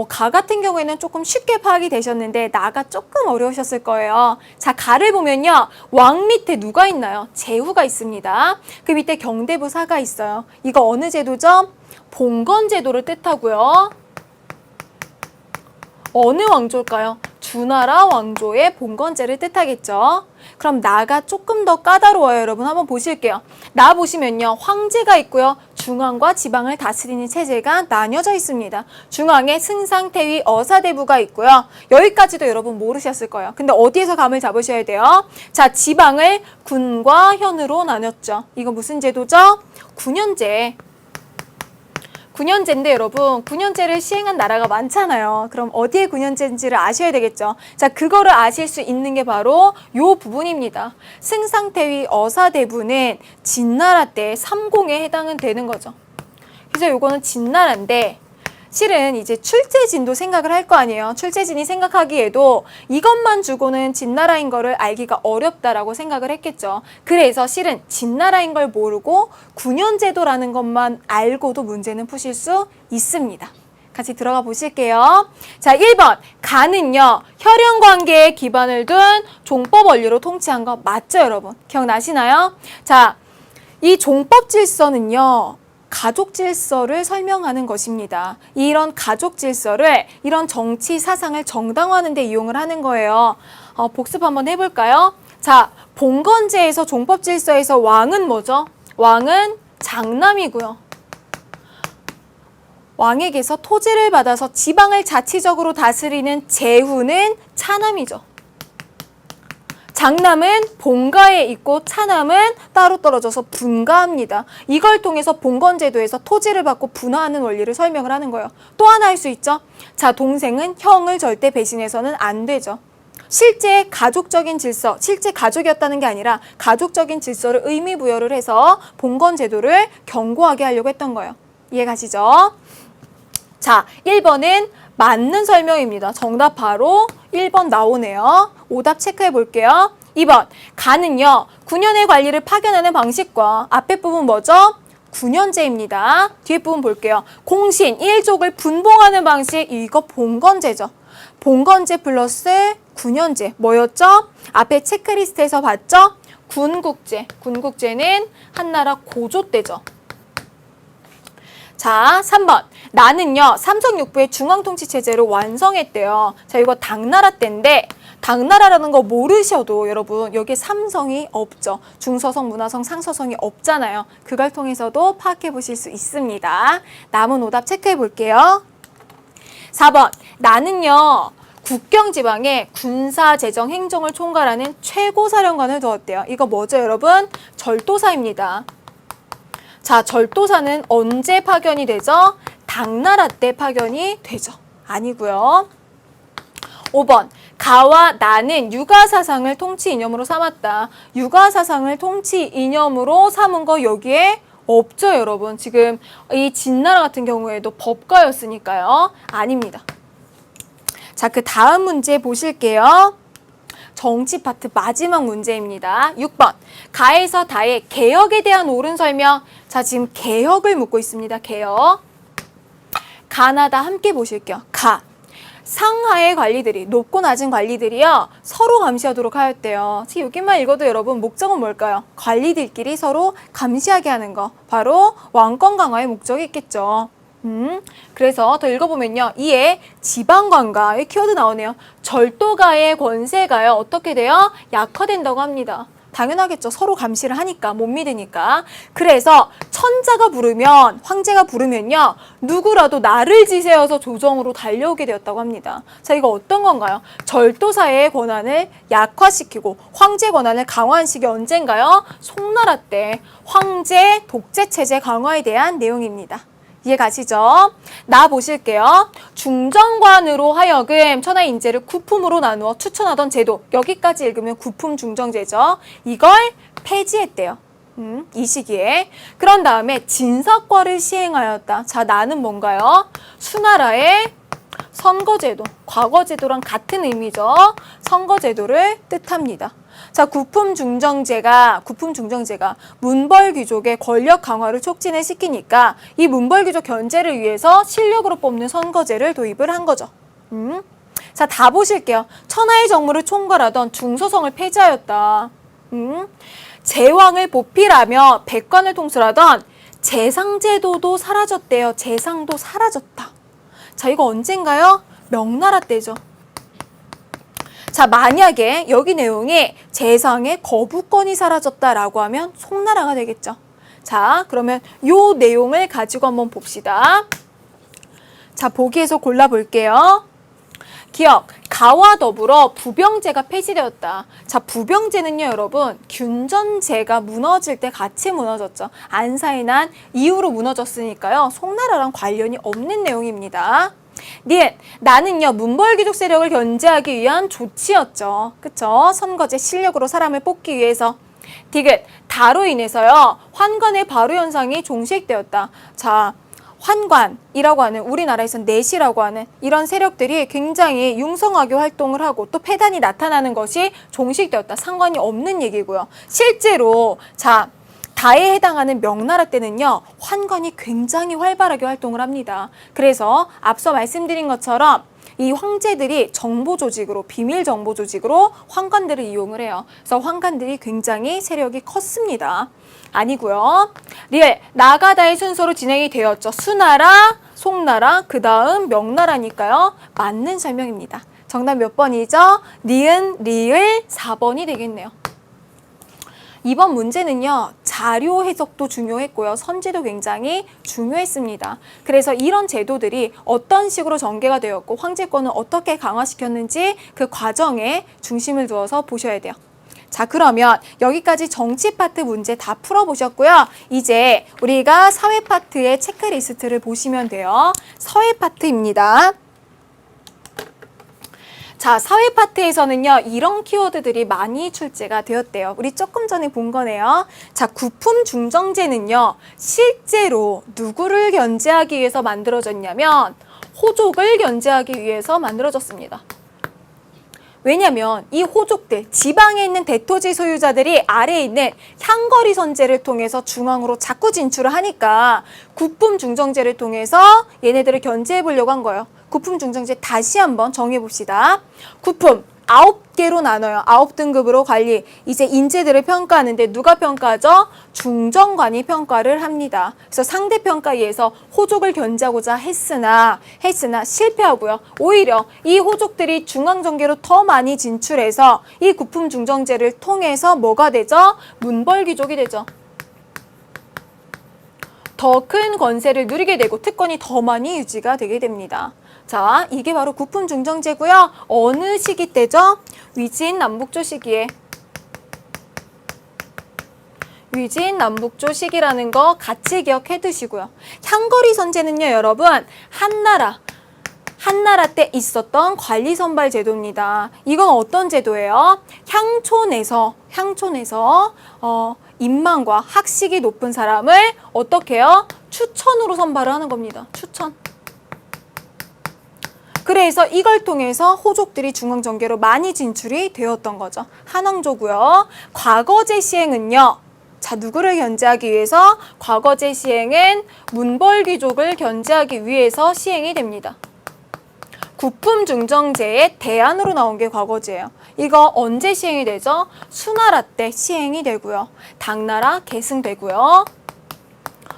가 같은 경우에는 조금 쉽게 파악이 되셨는데 나가 조금 어려우셨을 거예요. 자, 가를 보면요. 왕 밑에 누가 있나요? 제후가 있습니다. 그 밑에 경대부 사가 있어요. 이거 어느 제도죠? 봉건 제도를 뜻하고요. 어느 왕조일까요? 주나라 왕조의 봉건제를 뜻하겠죠. 그럼 나가 조금 더 까다로워요, 여러분. 한번 보실게요. 나 보시면요. 황제가 있고요. 중앙과 지방을 다스리는 체제가 나뉘어져 있습니다. 중앙에 승상, 태위, 어사대부가 있고요. 여기까지도 여러분 모르셨을 거예요. 근데 어디에서 감을 잡으셔야 돼요? 자, 지방을 군과 현으로 나눴죠. 이거 무슨 제도죠? 9년제. 9년제인데 여러분 9년제를 시행한 나라가 많잖아요. 그럼 어디에 9년제인지를 아셔야 되겠죠. 자, 그거를 아실 수 있는 게 바로 요 부분입니다. 승상태위 어사대부는 진나라 때 3공에 해당은 되는 거죠. 그래서 요거는 진나라인데 실은 이제 출제진도 생각을 할 거 아니에요. 출제진이 생각하기에도 이것만 주고는 진나라인 거를 알기가 어렵다라고 생각을 했겠죠. 그래서 실은 진나라인 걸 모르고 9년제도라는 것만 알고도 문제는 푸실 수 있습니다. 같이 들어가 보실게요. 자, 1번. 가는요. 혈연관계에 기반을 둔 종법 원리로 통치한 거 맞죠, 여러분? 기억나시나요? 자, 이 종법 질서는요. 가족 질서를 설명하는 것입니다. 이런 가족 질서를 이런 정치 사상을 정당화하는 데 이용을 하는 거예요. 복습 한번 해볼까요? 자, 봉건제에서 종법 질서에서 왕은 뭐죠? 왕은 장남이고요. 왕에게서 토지를 받아서 지방을 자치적으로 다스리는 제후는 차남이죠. 장남은 본가에 있고 차남은 따로 떨어져서 분가합니다. 이걸 통해서 봉건제도에서 토지를 받고 분화하는 원리를 설명을 하는 거예요. 또 하나 할 수 있죠. 자, 동생은 형을 절대 배신해서는 안 되죠. 실제 가족적인 질서, 실제 가족이었다는 게 아니라 가족적인 질서를 의미 부여를 해서 봉건 제도를 견고하게 하려고 했던 거예요. 이해가시죠? 자, 1번은 맞는 설명입니다. 정답 바로 1번 나오네요. 오답 체크해 볼게요. 2번, 가는요, 9년의 관리를 파견하는 방식과 앞에 부분 뭐죠? 9년제입니다. 뒤에 부분 볼게요. 공신, 일족을 분봉하는 방식, 이거 봉건제죠. 봉건제 플러스 9년제, 뭐였죠? 앞에 체크리스트에서 봤죠? 군국제, 군국제는 한나라 고조 때죠. 자, 3번. 나는요, 삼성육부의 중앙통치체제를 완성했대요. 자, 이거 당나라 때인데, 당나라라는 거 모르셔도 여러분, 여기에 삼성이 없죠. 중서성, 문화성, 상서성이 없잖아요. 그걸 통해서도 파악해 보실 수 있습니다. 남은 오답 체크해 볼게요. 4번. 나는요, 국경지방에 군사, 재정, 행정을 총괄하는 최고사령관을 두었대요. 이거 뭐죠, 여러분? 절도사입니다. 자, 절도사는 언제 파견이 되죠? 당나라 때 파견이 되죠. 아니고요. 5번. 가와 나는 육아사상을 통치 이념으로 삼았다. 육아사상을 통치 이념으로 삼은 거 여기에 없죠, 여러분. 지금 이 진나라 같은 경우에도 법가였으니까요. 아닙니다. 자, 그 다음 문제 보실게요. 정치 파트 마지막 문제입니다. 6번. 가에서 다의 개혁에 대한 옳은 설명. 자, 지금 개혁을 묻고 있습니다. 개혁. 가나 다 함께 보실게요. 가. 상하의 관리들이, 높고 낮은 관리들이요, 서로 감시하도록 하였대요. 지금 여기만 읽어도 여러분 목적은 뭘까요? 관리들끼리 서로 감시하게 하는 거. 바로 왕권 강화의 목적이 있겠죠. 그래서 더 읽어보면요. 이에 지방관가, 이 키워드 나오네요. 절도가의 권세가요, 어떻게 돼요? 약화된다고 합니다. 당연하겠죠. 서로 감시를 하니까, 못 믿으니까. 그래서 천자가 부르면, 황제가 부르면요, 누구라도 나를 지새어서 조정으로 달려오게 되었다고 합니다. 자, 이거 어떤 건가요? 절도사의 권한을 약화시키고 황제 권한을 강화한 시기 언젠가요? 송나라 때 황제 독재체제 강화에 대한 내용입니다. 이해 가시죠? 나 보실게요. 중정관으로 하여금 천하의 인재를 구품으로 나누어 추천하던 제도. 여기까지 읽으면 구품 중정제죠. 이걸 폐지했대요. 이 시기에. 그런 다음에 진사과를 시행하였다. 자, 나는 뭔가요? 수나라의 선거제도. 과거제도랑 같은 의미죠. 선거제도를 뜻합니다. 자, 구품 중정제가 문벌 귀족의 권력 강화를 촉진을 시키니까 이 문벌 귀족 견제를 위해서 실력으로 뽑는 선거제를 도입을 한 거죠. 자, 다 보실게요. 천하의 정무를 총괄하던 중서성을 폐지하였다. 제왕을 보필하며 백관을 통솔하던 재상제도도 사라졌대요. 재상도 사라졌다. 자, 이거 언젠가요? 명나라 때죠. 자, 만약에 여기 내용이 재상의 거부권이 사라졌다라고 하면 송나라가 되겠죠. 자, 그러면 요 내용을 가지고 한번 봅시다. 자, 보기에서 골라볼게요. 기억, 가와 더불어 부병제가 폐지되었다. 자, 부병제는요, 여러분, 균전제가 무너질 때 같이 무너졌죠. 안사의 난 이후로 무너졌으니까요. 송나라랑 관련이 없는 내용입니다. 니은, 나는요, 문벌귀족 세력을 견제하기 위한 조치였죠. 그쵸? 선거제 실력으로 사람을 뽑기 위해서. 디귿, 다로 인해서요, 환관의 발효 현상이 종식되었다. 자, 환관이라고 하는, 우리나라에서는 내시라고 하는 이런 세력들이 굉장히 융성하게 활동을 하고 또 폐단이 나타나는 것이 종식되었다. 상관이 없는 얘기고요. 실제로 자, 다에 해당하는 명나라 때는요, 환관이 굉장히 활발하게 활동을 합니다. 그래서 앞서 말씀드린 것처럼 이 황제들이 정보 조직으로, 비밀 정보 조직으로 환관들을 이용을 해요. 그래서 환관들이 굉장히 세력이 컸습니다. 아니고요. 리을, 나가다의 순서로 진행이 되었죠. 수나라, 송나라, 그 다음 명나라니까요. 맞는 설명입니다. 정답 몇 번이죠? 니은, 리을 4번이 되겠네요. 이번 문제는요, 자료 해석도 중요했고요. 선지도 굉장히 중요했습니다. 그래서 이런 제도들이 어떤 식으로 전개가 되었고 황제권을 어떻게 강화시켰는지 그 과정에 중심을 두어서 보셔야 돼요. 자, 그러면 여기까지 정치 파트 문제 다 풀어보셨고요. 이제 우리가 사회 파트의 체크리스트를 보시면 돼요. 사회 파트입니다. 자, 사회 파트에서는요, 이런 키워드들이 많이 출제가 되었대요. 우리 조금 전에 본 거네요. 자, 구품 중정제는요, 실제로 누구를 견제하기 위해서 만들어졌냐면, 호족을 견제하기 위해서 만들어졌습니다. 왜냐면 이 호족들, 지방에 있는 대토지 소유자들이 아래에 있는 향거리 선제를 통해서 중앙으로 자꾸 진출을 하니까 구품 중정제를 통해서 얘네들을 견제해 보려고 한 거예요. 구품 중정제 다시 한번 정해 봅시다. 구품 9개로 나눠요. 9등급으로 관리. 이제 인재들을 평가하는데 누가 평가하죠? 중정관이 평가를 합니다. 그래서 상대평가위에서 호족을 견제하고자 했으나 실패하고요. 오히려 이 호족들이 중앙정계로 더 많이 진출해서 이 구품 중정제를 통해서 뭐가 되죠? 문벌귀족이 되죠. 더 큰 권세를 누리게 되고 특권이 더 많이 유지가 되게 됩니다. 자, 이게 바로 구품 중정제고요. 어느 시기 때죠? 위진 남북조 시기에. 위진 남북조 시기라는 거 같이 기억해 두시고요. 향거리 선제는요, 여러분, 한나라 때 있었던 관리 선발 제도입니다. 이건 어떤 제도예요? 향촌에서 인망과 학식이 높은 사람을 어떻게 해요? 추천으로 선발을 하는 겁니다. 추천. 그래서 이걸 통해서 호족들이 중앙정계로 많이 진출이 되었던 거죠. 한왕조고요. 과거제 시행은요. 자, 누구를 견제하기 위해서? 과거제 시행은 문벌귀족을 견제하기 위해서 시행이 됩니다. 구품 중정제의 대안으로 나온 게 과거제예요. 이거 언제 시행이 되죠? 수나라 때 시행이 되고요. 당나라 계승되고요.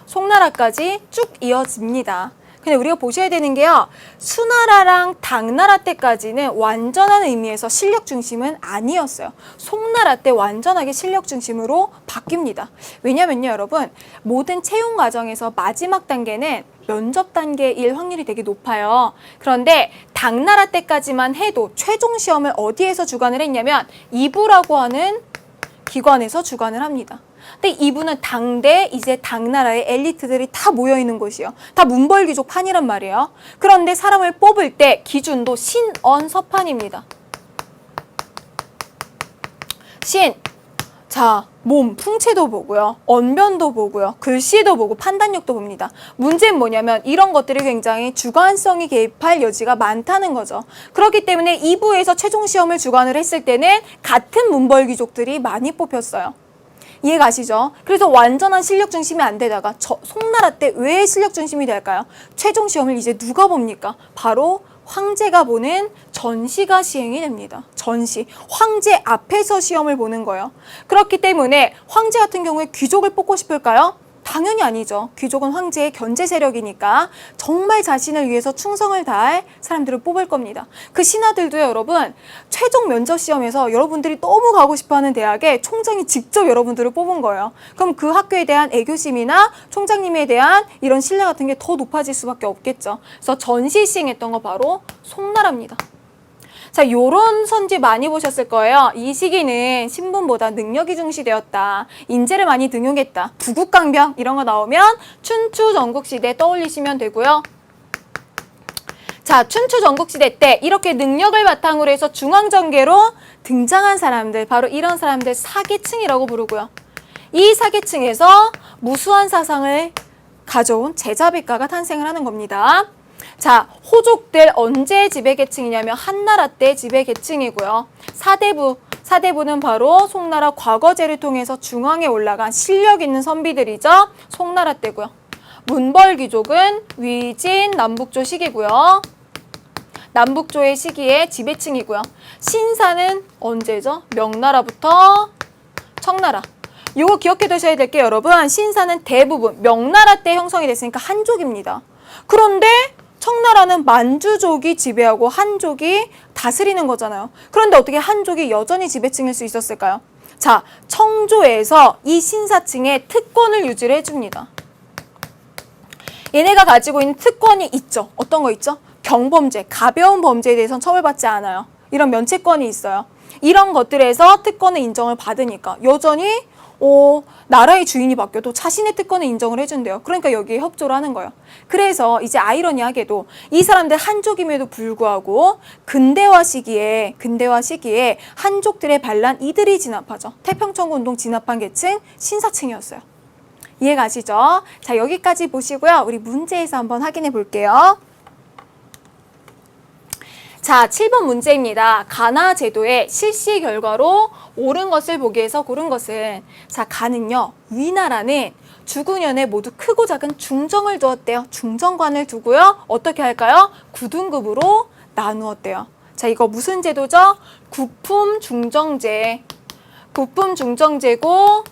송나라까지 쭉 이어집니다. 근데 우리가 보셔야 되는 게요. 수나라랑 당나라 때까지는 완전한 의미에서 실력 중심은 아니었어요. 송나라 때 완전하게 실력 중심으로 바뀝니다. 왜냐면요, 여러분, 모든 채용 과정에서 마지막 단계는 면접 단계일 확률이 되게 높아요. 그런데 당나라 때까지만 해도 최종 시험을 어디에서 주관을 했냐면 이부라고 하는 기관에서 주관을 합니다. 근데 이분은 당대 이제 당나라의 엘리트들이 다 모여있는 곳이에요. 다 문벌귀족 판이란 말이에요. 그런데 사람을 뽑을 때 기준도 신언서판입니다. 자, 몸, 풍채도 보고요. 언변도 보고요. 글씨도 보고 판단력도 봅니다. 문제는 뭐냐면 이런 것들이 굉장히 주관성이 개입할 여지가 많다는 거죠. 그렇기 때문에 2부에서 최종 시험을 주관을 했을 때는 같은 문벌귀족들이 많이 뽑혔어요. 이해 가시죠? 그래서 완전한 실력 중심이 안 되다가 송나라 때 왜 실력 중심이 될까요? 최종 시험을 이제 누가 봅니까? 바로 황제가 보는 전시가 시행이 됩니다. 전시. 황제 앞에서 시험을 보는 거예요. 그렇기 때문에 황제 같은 경우에 귀족을 뽑고 싶을까요? 당연히 아니죠. 귀족은 황제의 견제 세력이니까 정말 자신을 위해서 충성을 다할 사람들을 뽑을 겁니다. 그 신하들도요, 여러분, 최종 면접 시험에서 여러분들이 너무 가고 싶어하는 대학에 총장이 직접 여러분들을 뽑은 거예요. 그럼 그 학교에 대한 애교심이나 총장님에 대한 이런 신뢰 같은 게 더 높아질 수밖에 없겠죠. 그래서 전시 시행했던 거 바로 송나라입니다. 자, 요런 선지 많이 보셨을 거예요. 이 시기는 신분보다 능력이 중시되었다. 인재를 많이 등용했다. 부국강병 이런 거 나오면 춘추 전국시대 떠올리시면 되고요. 자, 춘추 전국시대 때 이렇게 능력을 바탕으로 해서 중앙정계로 등장한 사람들, 바로 이런 사람들 사계층이라고 부르고요. 이 사계층에서 무수한 사상을 가져온 제자백가가 탄생을 하는 겁니다. 자, 호족들 언제 지배계층이냐면 한나라 때 지배계층이고요. 사대부는 바로 송나라 과거제를 통해서 중앙에 올라간 실력 있는 선비들이죠. 송나라 때고요. 문벌귀족은 위진 남북조 시기고요. 남북조의 시기에 지배층이고요. 신사는 언제죠? 명나라부터 청나라. 이거 기억해 두셔야 될 게 여러분, 신사는 대부분 명나라 때 형성이 됐으니까 한족입니다. 그런데 청나라는 만주족이 지배하고 한족이 다스리는 거잖아요. 그런데 어떻게 한족이 여전히 지배층일 수 있었을까요? 자, 청조에서 이 신사층에 특권을 유지를 해줍니다. 얘네가 가지고 있는 특권이 있죠. 어떤 거 있죠? 경범죄, 가벼운 범죄에 대해서는 처벌받지 않아요. 이런 면책권이 있어요. 이런 것들에서 특권의 인정을 받으니까 여전히 나라의 주인이 바뀌어도 자신의 특권을 인정을 해준대요. 그러니까 여기에 협조를 하는 거예요. 그래서 이제 아이러니하게도 이 사람들 한족임에도 불구하고 근대화 시기에 한족들의 반란 이들이 진압하죠. 태평천국 운동 진압한 계층 신사층이었어요. 이해가시죠? 자, 여기까지 보시고요. 우리 문제에서 한번 확인해 볼게요. 자, 7번 문제입니다. 가나 제도의 실시 결과로 옳은 것을 보기 위해서 고른 것은, 자, 가는요, 위나라는 주군연에 모두 크고 작은 중정을 두었대요. 중정관을 두고요. 어떻게 할까요? 9등급으로 나누었대요. 자, 이거 무슨 제도죠? 구품 중정제. 구품 중정제고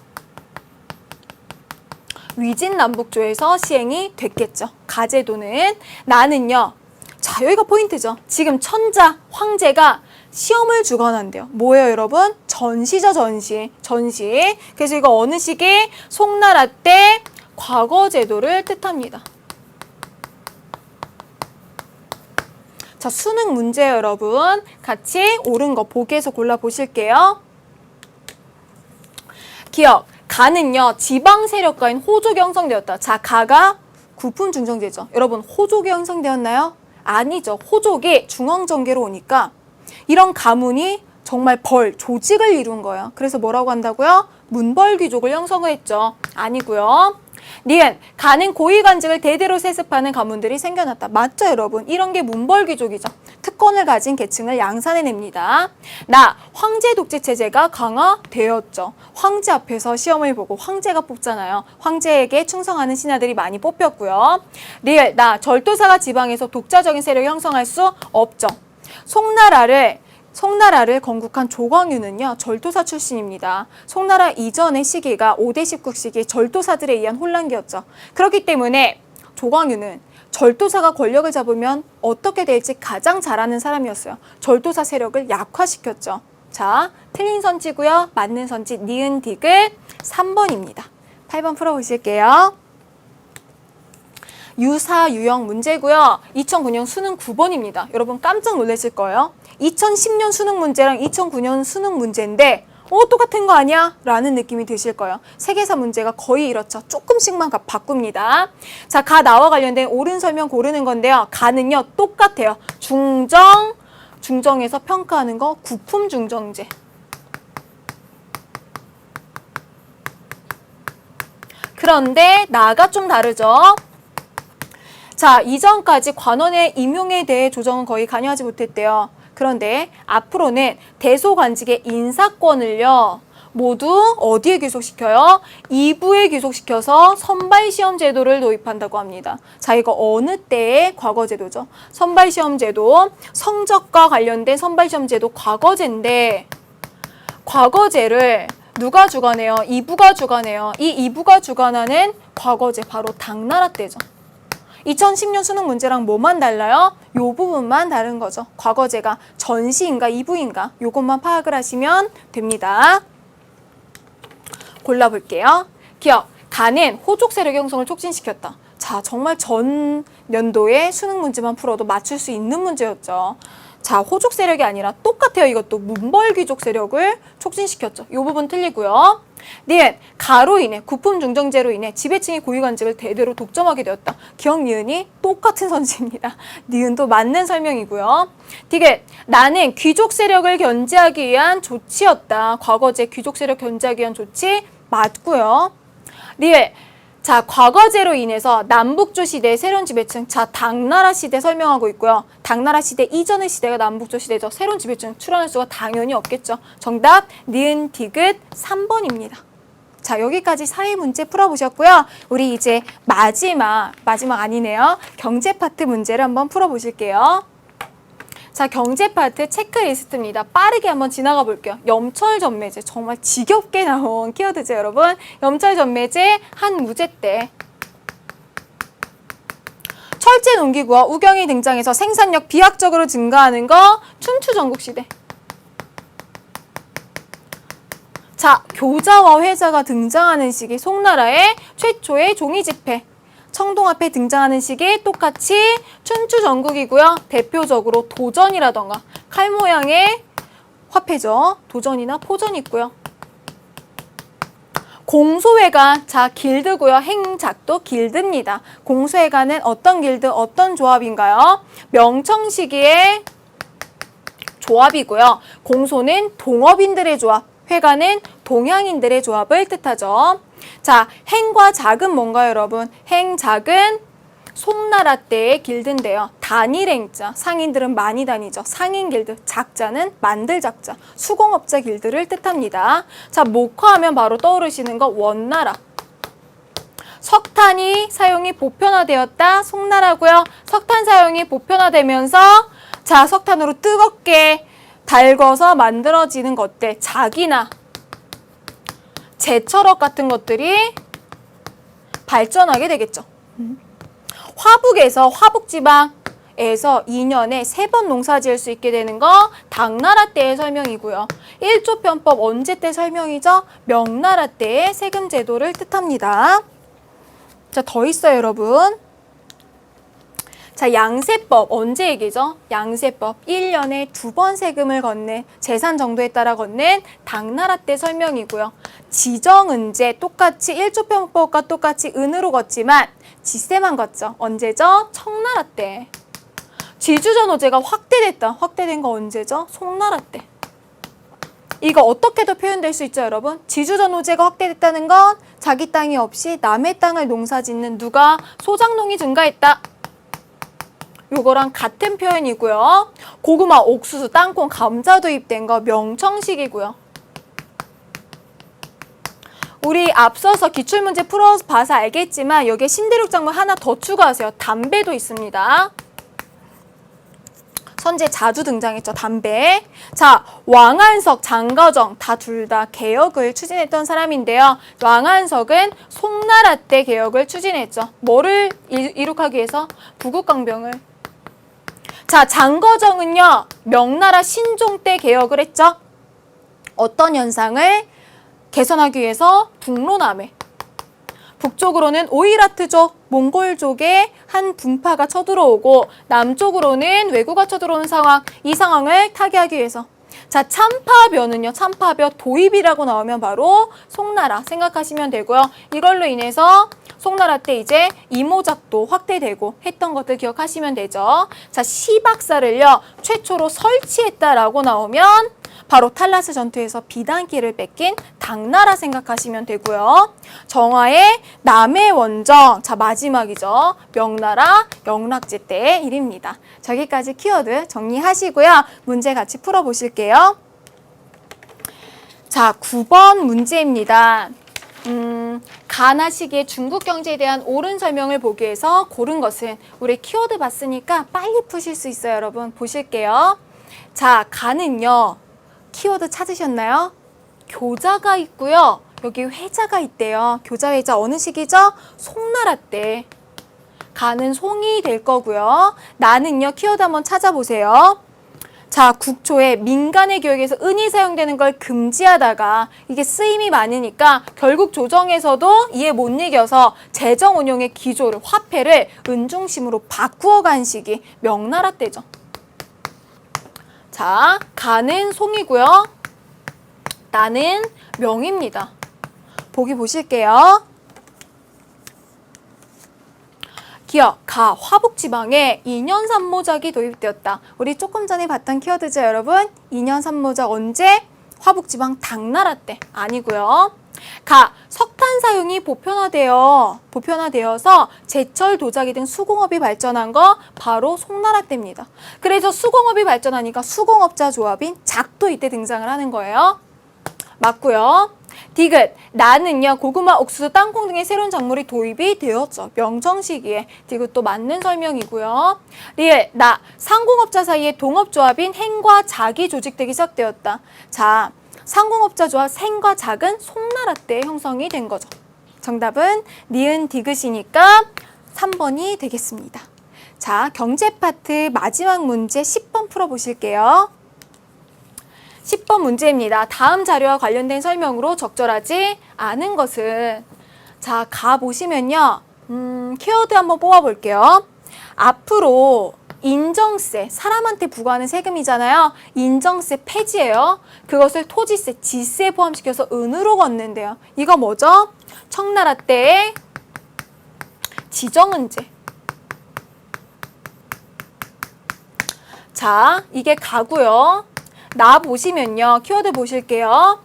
위진남북조에서 시행이 됐겠죠. 가제도는 나는요. 자, 여기가 포인트죠. 지금 천자, 황제가 시험을 주거나 한대요. 뭐예요, 여러분? 전시죠, 전시. 그래서 이거 어느 시기? 송나라 때 과거 제도를 뜻합니다. 자, 수능 문제 여러분. 같이 옳은 거 보기에서 골라보실게요. 기억. 가는요, 지방 세력가인 호족이 형성되었다. 자, 가가 구품 중정제죠. 여러분, 호족이 형성되었나요? 아니죠. 호족이 중앙정계로 오니까 이런 가문이 정말 조직을 이룬 거예요. 그래서 뭐라고 한다고요? 문벌귀족을 형성을 했죠. 아니고요. 니은, 가는 고위관직을 대대로 세습하는 가문들이 생겨났다. 맞죠, 여러분? 이런 게 문벌귀족이죠. 특권을 가진 계층을 양산해냅니다. 나, 황제 독재 체제가 강화되었죠. 황제 앞에서 시험을 보고 황제가 뽑잖아요. 황제에게 충성하는 신하들이 많이 뽑혔고요. 리을, 나, 절도사가 지방에서 독자적인 세력을 형성할 수 없죠. 송나라를 건국한 조광유는요, 절도사 출신입니다. 송나라 이전의 시기가 5대 19 시기 절도사들에 의한 혼란기였죠. 그렇기 때문에 조광유는 절도사가 권력을 잡으면 어떻게 될지 가장 잘 아는 사람이었어요. 절도사 세력을 약화시켰죠. 자, 틀린 선지고요. 맞는 선지 니은 디귿 3번입니다. 8번 풀어보실게요. 유사유형 문제고요. 2009년 수능 9번입니다. 여러분 깜짝 놀라실 거예요. 2010년 수능 문제랑 2009년 수능 문제인데 똑같은 거 아니야? 라는 느낌이 드실 거예요. 세계사 문제가 거의 이렇죠. 조금씩만 바꿉니다. 자, 가 나와 관련된 옳은 설명 고르는 건데요. 가는요, 똑같아요. 중정에서 평가하는 거 구품 중정제. 그런데 나가 좀 다르죠. 자, 이전까지 관원의 임용에 대해 조정은 거의 관여하지 못했대요. 그런데 앞으로는 대소관직의 인사권을요, 모두 어디에 귀속시켜요? 2부에 귀속시켜서 선발시험 제도를 도입한다고 합니다. 자, 이거 어느 때의 과거 제도죠? 선발시험 제도, 성적과 관련된 선발시험 제도 과거제인데, 과거제를 누가 주관해요? 2부가 주관해요. 이 2부가 주관하는 과거제, 바로 당나라 때죠. 2010년 수능 문제랑 뭐만 달라요? 요 부분만 다른 거죠. 과거제가 전시인가 2부인가 요것만 파악을 하시면 됩니다. 골라볼게요. 기억, 가는 호족 세력 형성을 촉진시켰다. 자, 정말 전 연도에 수능 문제만 풀어도 맞출 수 있는 문제였죠. 자, 호족 세력이 아니라 똑같아요. 이것도 문벌귀족 세력을 촉진시켰죠. 이 부분 틀리고요. 니은, 가로 인해 구품 중정제로 인해 지배층이 고위관직을 대대로 독점하게 되었다. 기억, 니은이 똑같은 선지입니다. 니은도 맞는 설명이고요. 디귿, 나는 귀족 세력을 견제하기 위한 조치였다. 과거제 귀족 세력 견제하기 위한 조치 맞고요. 리을, 자, 과거제로 인해서 남북조 시대의 새로운 지배층, 자, 당나라 시대 설명하고 있고요. 당나라 시대 이전의 시대가 남북조 시대죠. 새로운 지배층 출현할 수가 당연히 없겠죠. 정답, 니은, 디귿 3번입니다. 자, 여기까지 사회 문제 풀어보셨고요. 우리 이제 마지막 아니네요. 경제 파트 문제를 한번 풀어보실게요. 자, 경제 파트 체크리스트입니다. 빠르게 한번 지나가 볼게요. 염철전매제, 정말 지겹게 나온 키워드죠, 여러분. 염철전매제 한 무제 때 철제 농기구와 우경이 등장해서 생산력 비약적으로 증가하는 거 춘추 전국시대. 자, 교자와 회자가 등장하는 시기 송나라의 최초의 종이지폐. 청동 앞에 등장하는 시기 똑같이 춘추 전국이고요. 대표적으로 도전이라던가 칼 모양의 화폐죠. 도전이나 포전이 있고요. 공소회관, 자, 길드고요. 행작도 길드입니다. 공소회관은 어떤 길드, 어떤 조합인가요? 명청시기의 조합이고요. 공소는 동업인들의 조합, 회관은 동양인들의 조합을 뜻하죠. 자, 행과 작은 뭔가요, 여러분? 행작은 송나라 때의 길드인데요. 단일행자, 상인들은 많이 다니죠. 상인 길드, 작자는 만들 작자, 수공업자 길드를 뜻합니다. 자, 목화하면 바로 떠오르시는 거 원나라. 석탄이 사용이 보편화되었다, 송나라고요. 석탄 사용이 보편화되면서 자, 석탄으로 뜨겁게 달궈서 만들어지는 것들, 작이나 제철업 같은 것들이 발전하게 되겠죠. 화북에서 화북지방에서 2년에 3번 농사 지을 수 있게 되는 거 당나라 때의 설명이고요. 1조 편법 언제 때 설명이죠? 명나라 때의 세금 제도를 뜻합니다. 자, 더 있어요, 여러분. 자, 양세법 언제 얘기죠? 양세법 1년에 2번 세금을 걷는 재산 정도에 따라 걷는 당나라 때 설명이고요. 지정은제 똑같이 1조 편법과 똑같이 은으로 걷지만 지세만 걷죠. 언제죠? 청나라 때. 지주전호제가 확대됐다. 확대된 거 언제죠? 송나라 때. 이거 어떻게도 표현될 수 있죠, 여러분? 지주전호제가 확대됐다는 건 자기 땅이 없이 남의 땅을 농사짓는 누가 소작농이 증가했다. 요거랑 같은 표현이고요. 고구마, 옥수수, 땅콩, 감자 도입된 거 명청식이고요. 우리 앞서서 기출문제 풀어봐서 알겠지만 여기에 신대륙작물 하나 더 추가하세요. 담배도 있습니다. 선제 자주 등장했죠. 담배. 자, 왕한석, 장거정 다 둘 다 개혁을 추진했던 사람인데요. 왕한석은 송나라 때 개혁을 추진했죠. 뭐를 이룩하기 위해서? 부국강병을. 자, 장거정은요. 명나라 신종 때 개혁을 했죠. 어떤 현상을 개선하기 위해서? 북로남해. 북쪽으로는 오이라트족, 몽골족의 한 분파가 쳐들어오고 남쪽으로는 왜구가 쳐들어오는 상황, 이 상황을 타개하기 위해서. 자, 참파벼는요. 참파벼 도입이라고 나오면 바로 송나라 생각하시면 되고요. 이걸로 인해서 송나라 때 이제 이모작도 확대되고 했던 것들 기억하시면 되죠. 자, 시박사를요. 최초로 설치했다라고 나오면 바로 탈라스 전투에서 비단기를 뺏긴 당나라 생각하시면 되고요. 정화의 남해 원정, 자 마지막이죠. 명나라 영락제 때의 일입니다. 저기까지 키워드 정리하시고요. 문제 같이 풀어보실게요. 자, 9번 문제입니다. 가나 시기의 중국 경제에 대한 옳은 설명을 보기 위해서 고른 것은 우리 키워드 봤으니까 빨리 푸실 수 있어요, 여러분. 보실게요. 자, 가는요. 키워드 찾으셨나요? 교자가 있고요. 여기 회자가 있대요. 교자, 회자 어느 시기죠? 송나라 때. 가는 송이 될 거고요. 나는요. 키워드 한번 찾아보세요. 자, 국초에 민간의 교육에서 은이 사용되는 걸 금지하다가 이게 쓰임이 많으니까 결국 조정에서도 이해 못 이겨서 재정 운용의 기조를, 화폐를 은 중심으로 바꾸어 간 시기 명나라 때죠. 자, 가는 송이고요. 나는 명입니다. 보기 보실게요. 기억, 가, 화북지방에 2년 3모작이 도입되었다. 우리 조금 전에 봤던 키워드죠, 여러분? 2년 3모작 언제? 화북지방 당나라 때. 아니고요. 가, 석탄 사용이 보편화되어서 제철 도자기 등 수공업이 발전한 거 바로 송나라 때입니다. 그래서 수공업이 발전하니까 수공업자 조합인 작도 이때 등장을 하는 거예요. 맞고요. 디귿, 나는요. 고구마, 옥수수, 땅콩 등의 새로운 작물이 도입이 되었죠. 명청 시기에. 디귿도 맞는 설명이고요. 리을, 나, 상공업자 사이에 동업조합인 행과 작이 조직되기 시작되었다. 자, 상공업자 조합 생과 작은 송나라 때 형성이 된 거죠. 정답은 니은 디귿이니까 3번이 되겠습니다. 자, 경제 파트 마지막 문제 10번 풀어보실게요. 10번 문제입니다. 다음 자료와 관련된 설명으로 적절하지 않은 것은, 자, 가 보시면요. 키워드 한번 뽑아볼게요. 앞으로 인정세, 사람한테 부과하는 세금이잖아요. 인정세 폐지예요. 그것을 토지세, 지세에 포함시켜서 은으로 걷는데요. 이거 뭐죠? 청나라 때의 지정은제. 자, 이게 가고요. 나 보시면요. 키워드 보실게요.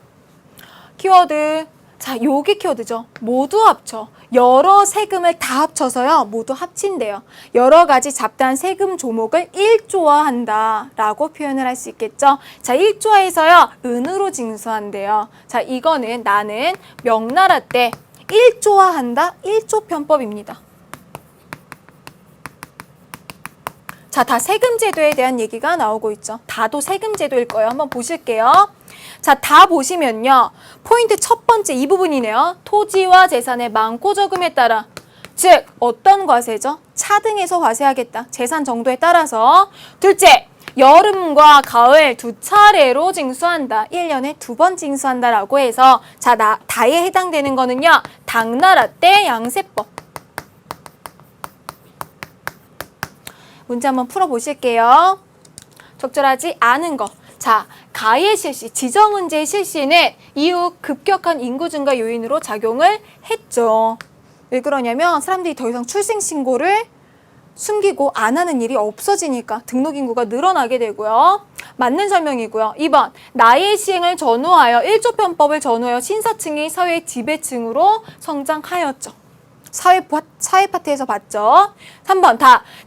키워드. 자, 요게 키워드죠. 모두 합쳐. 여러 세금을 다 합쳐서요. 모두 합친대요. 여러 가지 잡다한 세금 조목을 일조화한다 라고 표현을 할 수 있겠죠. 자, 일조화해서요. 은으로 징수한대요. 자, 이거는 나는 명나라 때 일조화한다. 일조편법입니다. 자, 다 세금제도에 대한 얘기가 나오고 있죠. 다도 세금제도일 거예요. 한번 보실게요. 자, 다 보시면요. 포인트 첫 번째 이 부분이네요. 토지와 재산의 많고 적음에 따라, 즉 어떤 과세죠? 차등해서 과세하겠다. 재산 정도에 따라서. 둘째, 여름과 가을 두 차례로 징수한다. 1년에 2번 징수한다라고 해서 자, 다에 해당되는 거는요. 당나라 때 양세법. 문제 한번 풀어보실게요. 적절하지 않은 거. 자, 가의 실시, 지정은제의 실시는 이후 급격한 인구 증가 요인으로 작용을 했죠. 왜 그러냐면 사람들이 더 이상 출생신고를 숨기고 안 하는 일이 없어지니까 등록인구가 늘어나게 되고요. 맞는 설명이고요. 2번, 나의 시행을 전후하여 일조편법을 전후하여 신사층이 사회 지배층으로 성장하였죠. 사회 파트에서 봤죠. 3번,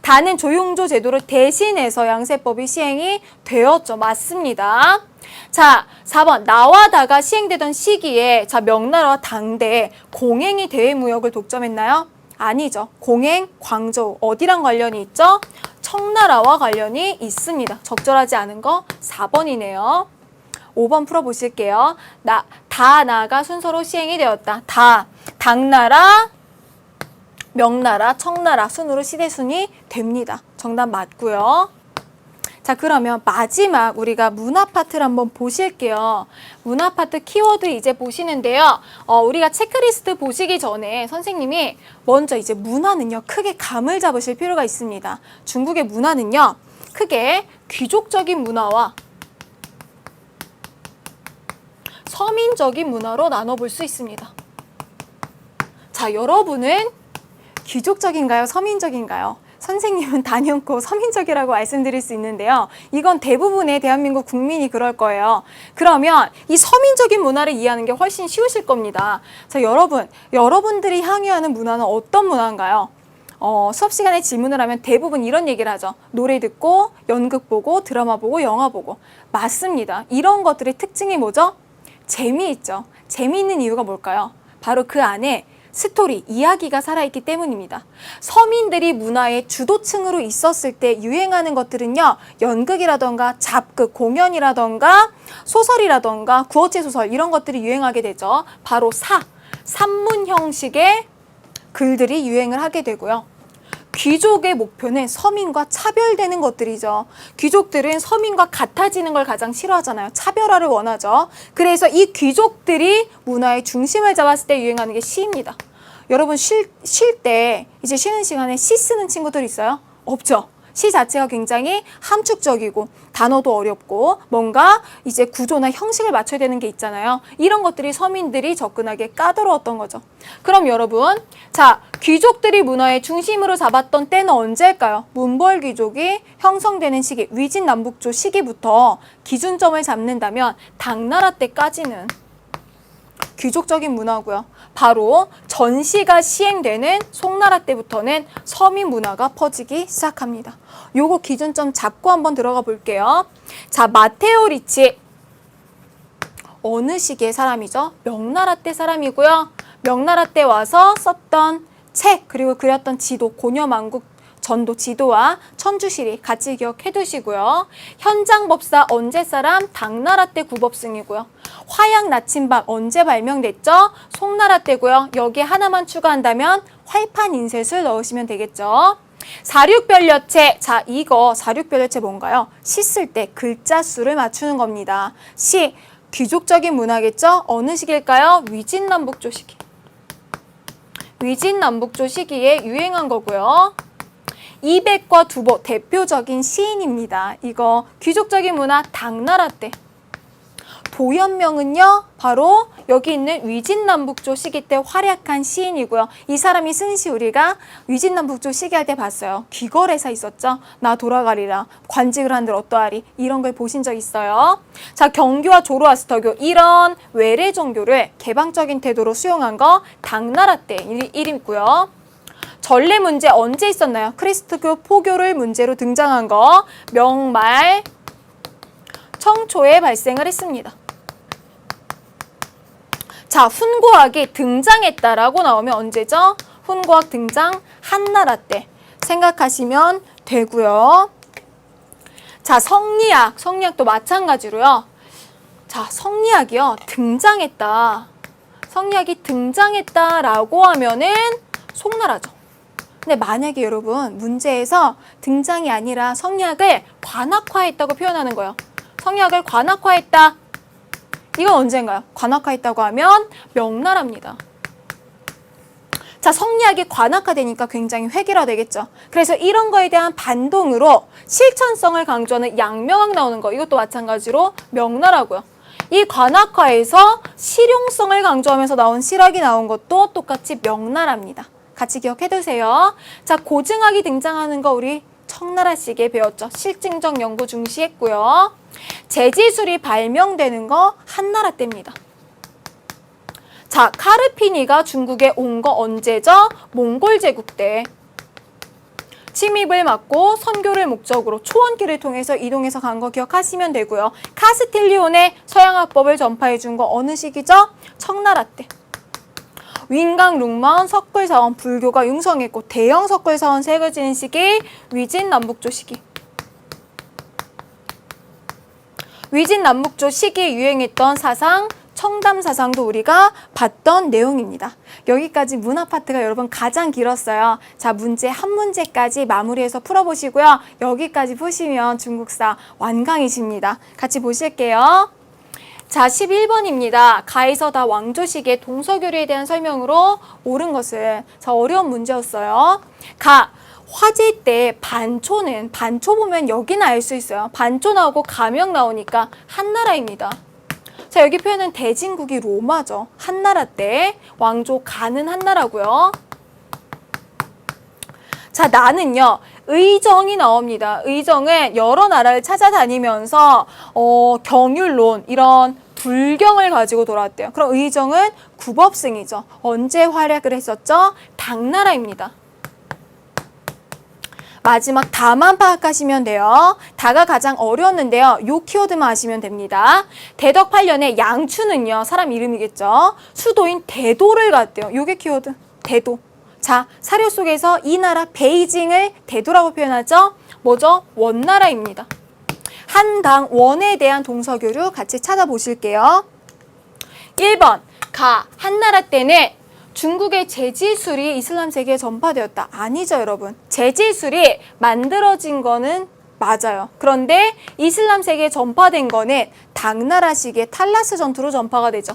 다는 조용조 제도를 대신해서 양세법이 시행이 되었죠. 맞습니다. 자, 4번, 나와 다가 시행되던 시기에 자, 명나라와 당대에 공행이 대외무역을 독점했나요? 아니죠. 공행, 광저우 어디랑 관련이 있죠? 청나라와 관련이 있습니다. 적절하지 않은 거 4번이네요. 5번 풀어보실게요. 나가 순서로 시행이 되었다. 당나라, 명나라, 청나라 순으로 시대순이 됩니다. 정답 맞고요. 자, 그러면 마지막 우리가 문화 파트를 한번 보실게요. 문화 파트 키워드 이제 보시는데요. 우리가 체크리스트 보시기 전에 선생님이 먼저 이제 문화는요. 크게 감을 잡으실 필요가 있습니다. 중국의 문화는요. 크게 귀족적인 문화와 서민적인 문화로 나눠볼 수 있습니다. 자, 여러분은 귀족적인가요? 서민적인가요? 선생님은 단연코 서민적이라고 말씀드릴 수 있는데요. 이건 대부분의 대한민국 국민이 그럴 거예요. 그러면 이 서민적인 문화를 이해하는 게 훨씬 쉬우실 겁니다. 자, 여러분들이 향유하는 문화는 어떤 문화인가요? 수업 시간에 질문을 하면 대부분 이런 얘기를 하죠. 노래 듣고, 연극 보고, 드라마 보고, 영화 보고. 맞습니다. 이런 것들의 특징이 뭐죠? 재미있죠. 재미있는 이유가 뭘까요? 바로 그 안에 스토리, 이야기가 살아있기 때문입니다. 서민들이 문화의 주도층으로 있었을 때 유행하는 것들은요. 연극이라던가 잡극, 공연이라던가 소설이라던가 구어체 소설 이런 것들이 유행하게 되죠. 바로 산문 형식의 글들이 유행을 하게 되고요. 귀족의 목표는 서민과 차별되는 것들이죠. 귀족들은 서민과 같아지는 걸 가장 싫어하잖아요. 차별화를 원하죠. 그래서 이 귀족들이 문화의 중심을 잡았을 때 유행하는 게 시입니다. 여러분 쉴 때 이제 쉬는 시간에 시 쓰는 친구들 있어요? 없죠. 시 자체가 굉장히 함축적이고 단어도 어렵고 뭔가 이제 구조나 형식을 맞춰야 되는 게 있잖아요. 이런 것들이 서민들이 접근하기에 까다로웠던 거죠. 그럼 여러분, 자, 귀족들이 문화의 중심으로 잡았던 때는 언제일까요? 문벌귀족이 형성되는 시기, 위진남북조 시기부터 기준점을 잡는다면 당나라 때까지는 귀족적인 문화고요. 바로 전시가 시행되는 송나라 때부터는 서민 문화가 퍼지기 시작합니다. 요거 기준점 잡고 한번 들어가 볼게요. 자, 마테오 리치 어느 시기의 사람이죠? 명나라 때 사람이고요. 명나라 때 와서 썼던 책 그리고 그렸던 지도, 고려만국 전도 지도와 천주시리 같이 기억해 두시고요. 현장법사 언제 사람? 당나라 때 구법승이고요. 화약 나침반 언제 발명됐죠? 송나라 때고요. 여기에 하나만 추가한다면 활판 인쇄술 넣으시면 되겠죠. 사륙별려체. 자, 이거 사륙별려체 뭔가요? 시 쓸 때 글자 수를 맞추는 겁니다. 시, 귀족적인 문화겠죠? 어느 시기일까요? 위진남북조 시기. 위진남북조 시기에 유행한 거고요. 이백과 두보 대표적인 시인입니다. 이거 귀족적인 문화 당나라 때. 도연명은요 바로 여기 있는 위진남북조 시기 때 활약한 시인이고요. 이 사람이 쓴 시 우리가 위진남북조 시기할 때 봤어요. 귀걸이사 있었죠. 나 돌아가리라, 관직을 한들 어떠하리, 이런 걸 보신 적 있어요. 자, 경교와 조로아스터교 이런 외래 종교를 개방적인 태도로 수용한 거 당나라 때 일이고요. 전례 문제 언제 있었나요? 크리스트교 포교를 문제로 등장한 거 명말 청초에 발생을 했습니다. 자, 훈고학이 등장했다라고 나오면 언제죠? 훈고학 등장 한나라 때 생각하시면 되고요. 자, 성리학도 마찬가지로요. 자, 성리학이요 등장했다. 성리학이 등장했다라고 하면은 송나라죠. 근데 만약에 여러분 문제에서 등장이 아니라 성리학을 관학화했다고 표현하는 거예요. 성리학을 관학화했다. 이건 언젠가요? 관학화했다고 하면 명나라입니다. 자, 성리학이 관학화되니까 굉장히 획일화되겠죠. 그래서 이런 거에 대한 반동으로 실천성을 강조하는 양명학 나오는 거 이것도 마찬가지로 명나라고요. 이 관학화에서 실용성을 강조하면서 나온 실학이 나온 것도 똑같이 명나라입니다. 같이 기억해두세요. 자, 고증학이 등장하는 거 우리 청나라 시기에 배웠죠. 실증적 연구 중시했고요. 제지술이 발명되는 거 한나라 때입니다. 자, 카르피니가 중국에 온 거 언제죠? 몽골 제국 때. 침입을 막고 선교를 목적으로 초원길을 통해서 이동해서 간 거 기억하시면 되고요. 카스틸리온의 서양학법을 전파해 준 거 어느 시기죠? 청나라 때. 윈강, 룽먼, 석굴사원, 불교가 융성했고 대형 석굴사원 색을 지닌 시기 위진남북조 시기. 위진남북조 시기에 유행했던 사상 청담사상도 우리가 봤던 내용입니다. 여기까지 문화 파트가 여러분 가장 길었어요. 자, 문제 한 문제까지 마무리해서 풀어보시고요. 여기까지 보시면 중국사 완강이십니다. 같이 보실게요. 자, 11번입니다. 가에서 다 왕조 시기의 동서교리에 대한 설명으로 옳은 것을. 자, 어려운 문제였어요. 가, 화제 때 반초 보면 여기는 알 수 있어요. 반초 나오고 가명 나오니까 한나라입니다. 자, 여기 표현은 대진국이 로마죠. 한나라 때 왕조 가는 한나라고요. 자, 나는요. 의정이 나옵니다. 의정은 여러 나라를 찾아다니면서 경율론 이런 불경을 가지고 돌아왔대요. 그럼 의정은 구법승이죠. 언제 활약을 했었죠? 당나라입니다. 마지막 다만 파악하시면 돼요. 다가 가장 어려웠는데요. 요 키워드만 아시면 됩니다. 대덕 8년에 양추는요. 사람 이름이겠죠. 수도인 대도를 갔대요. 요게 키워드. 대도. 자, 사료 속에서 이 나라 베이징을 대도라고 표현하죠. 뭐죠? 원나라입니다. 한당 원에 대한 동서교류 같이 찾아보실게요. 1번 가 한나라 때는 중국의 제지술이 이슬람 세계에 전파되었다. 아니죠, 여러분. 제지술이 만들어진 거는 맞아요. 그런데 이슬람 세계에 전파된 거는 당나라 시기의 탈라스 전투로 전파가 되죠.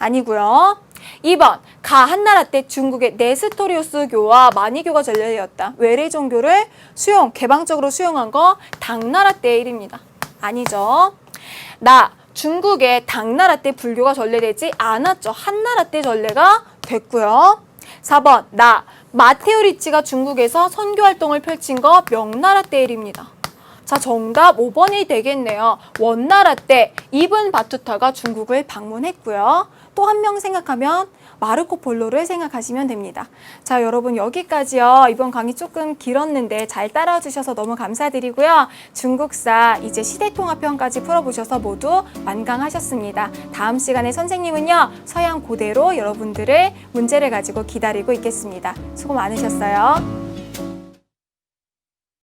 아니고요. 2번 가 한나라 때 중국의 네스토리우스교와 마니교가 전례되었다. 외래 종교를 개방적으로 수용한 거 당나라 때의 일입니다. 아니죠. 나 중국의 당나라 때 불교가 전례되지 않았죠. 한나라 때 전례가 됐고요. 4번 나 마테오 리치가 중국에서 선교활동을 펼친 거 명나라 때 일입니다. 자, 정답 5번이 되겠네요. 원나라 때 이븐 바투타가 중국을 방문했고요. 또 한 명 생각하면 마르코 폴로를 생각하시면 됩니다. 자, 여러분 여기까지요. 이번 강의 조금 길었는데 잘 따라와 주셔서 너무 감사드리고요. 중국사 이제 시대통합편까지 풀어보셔서 모두 완강하셨습니다. 다음 시간에 선생님은요. 서양 고대로 여러분들의 문제를 가지고 기다리고 있겠습니다. 수고 많으셨어요.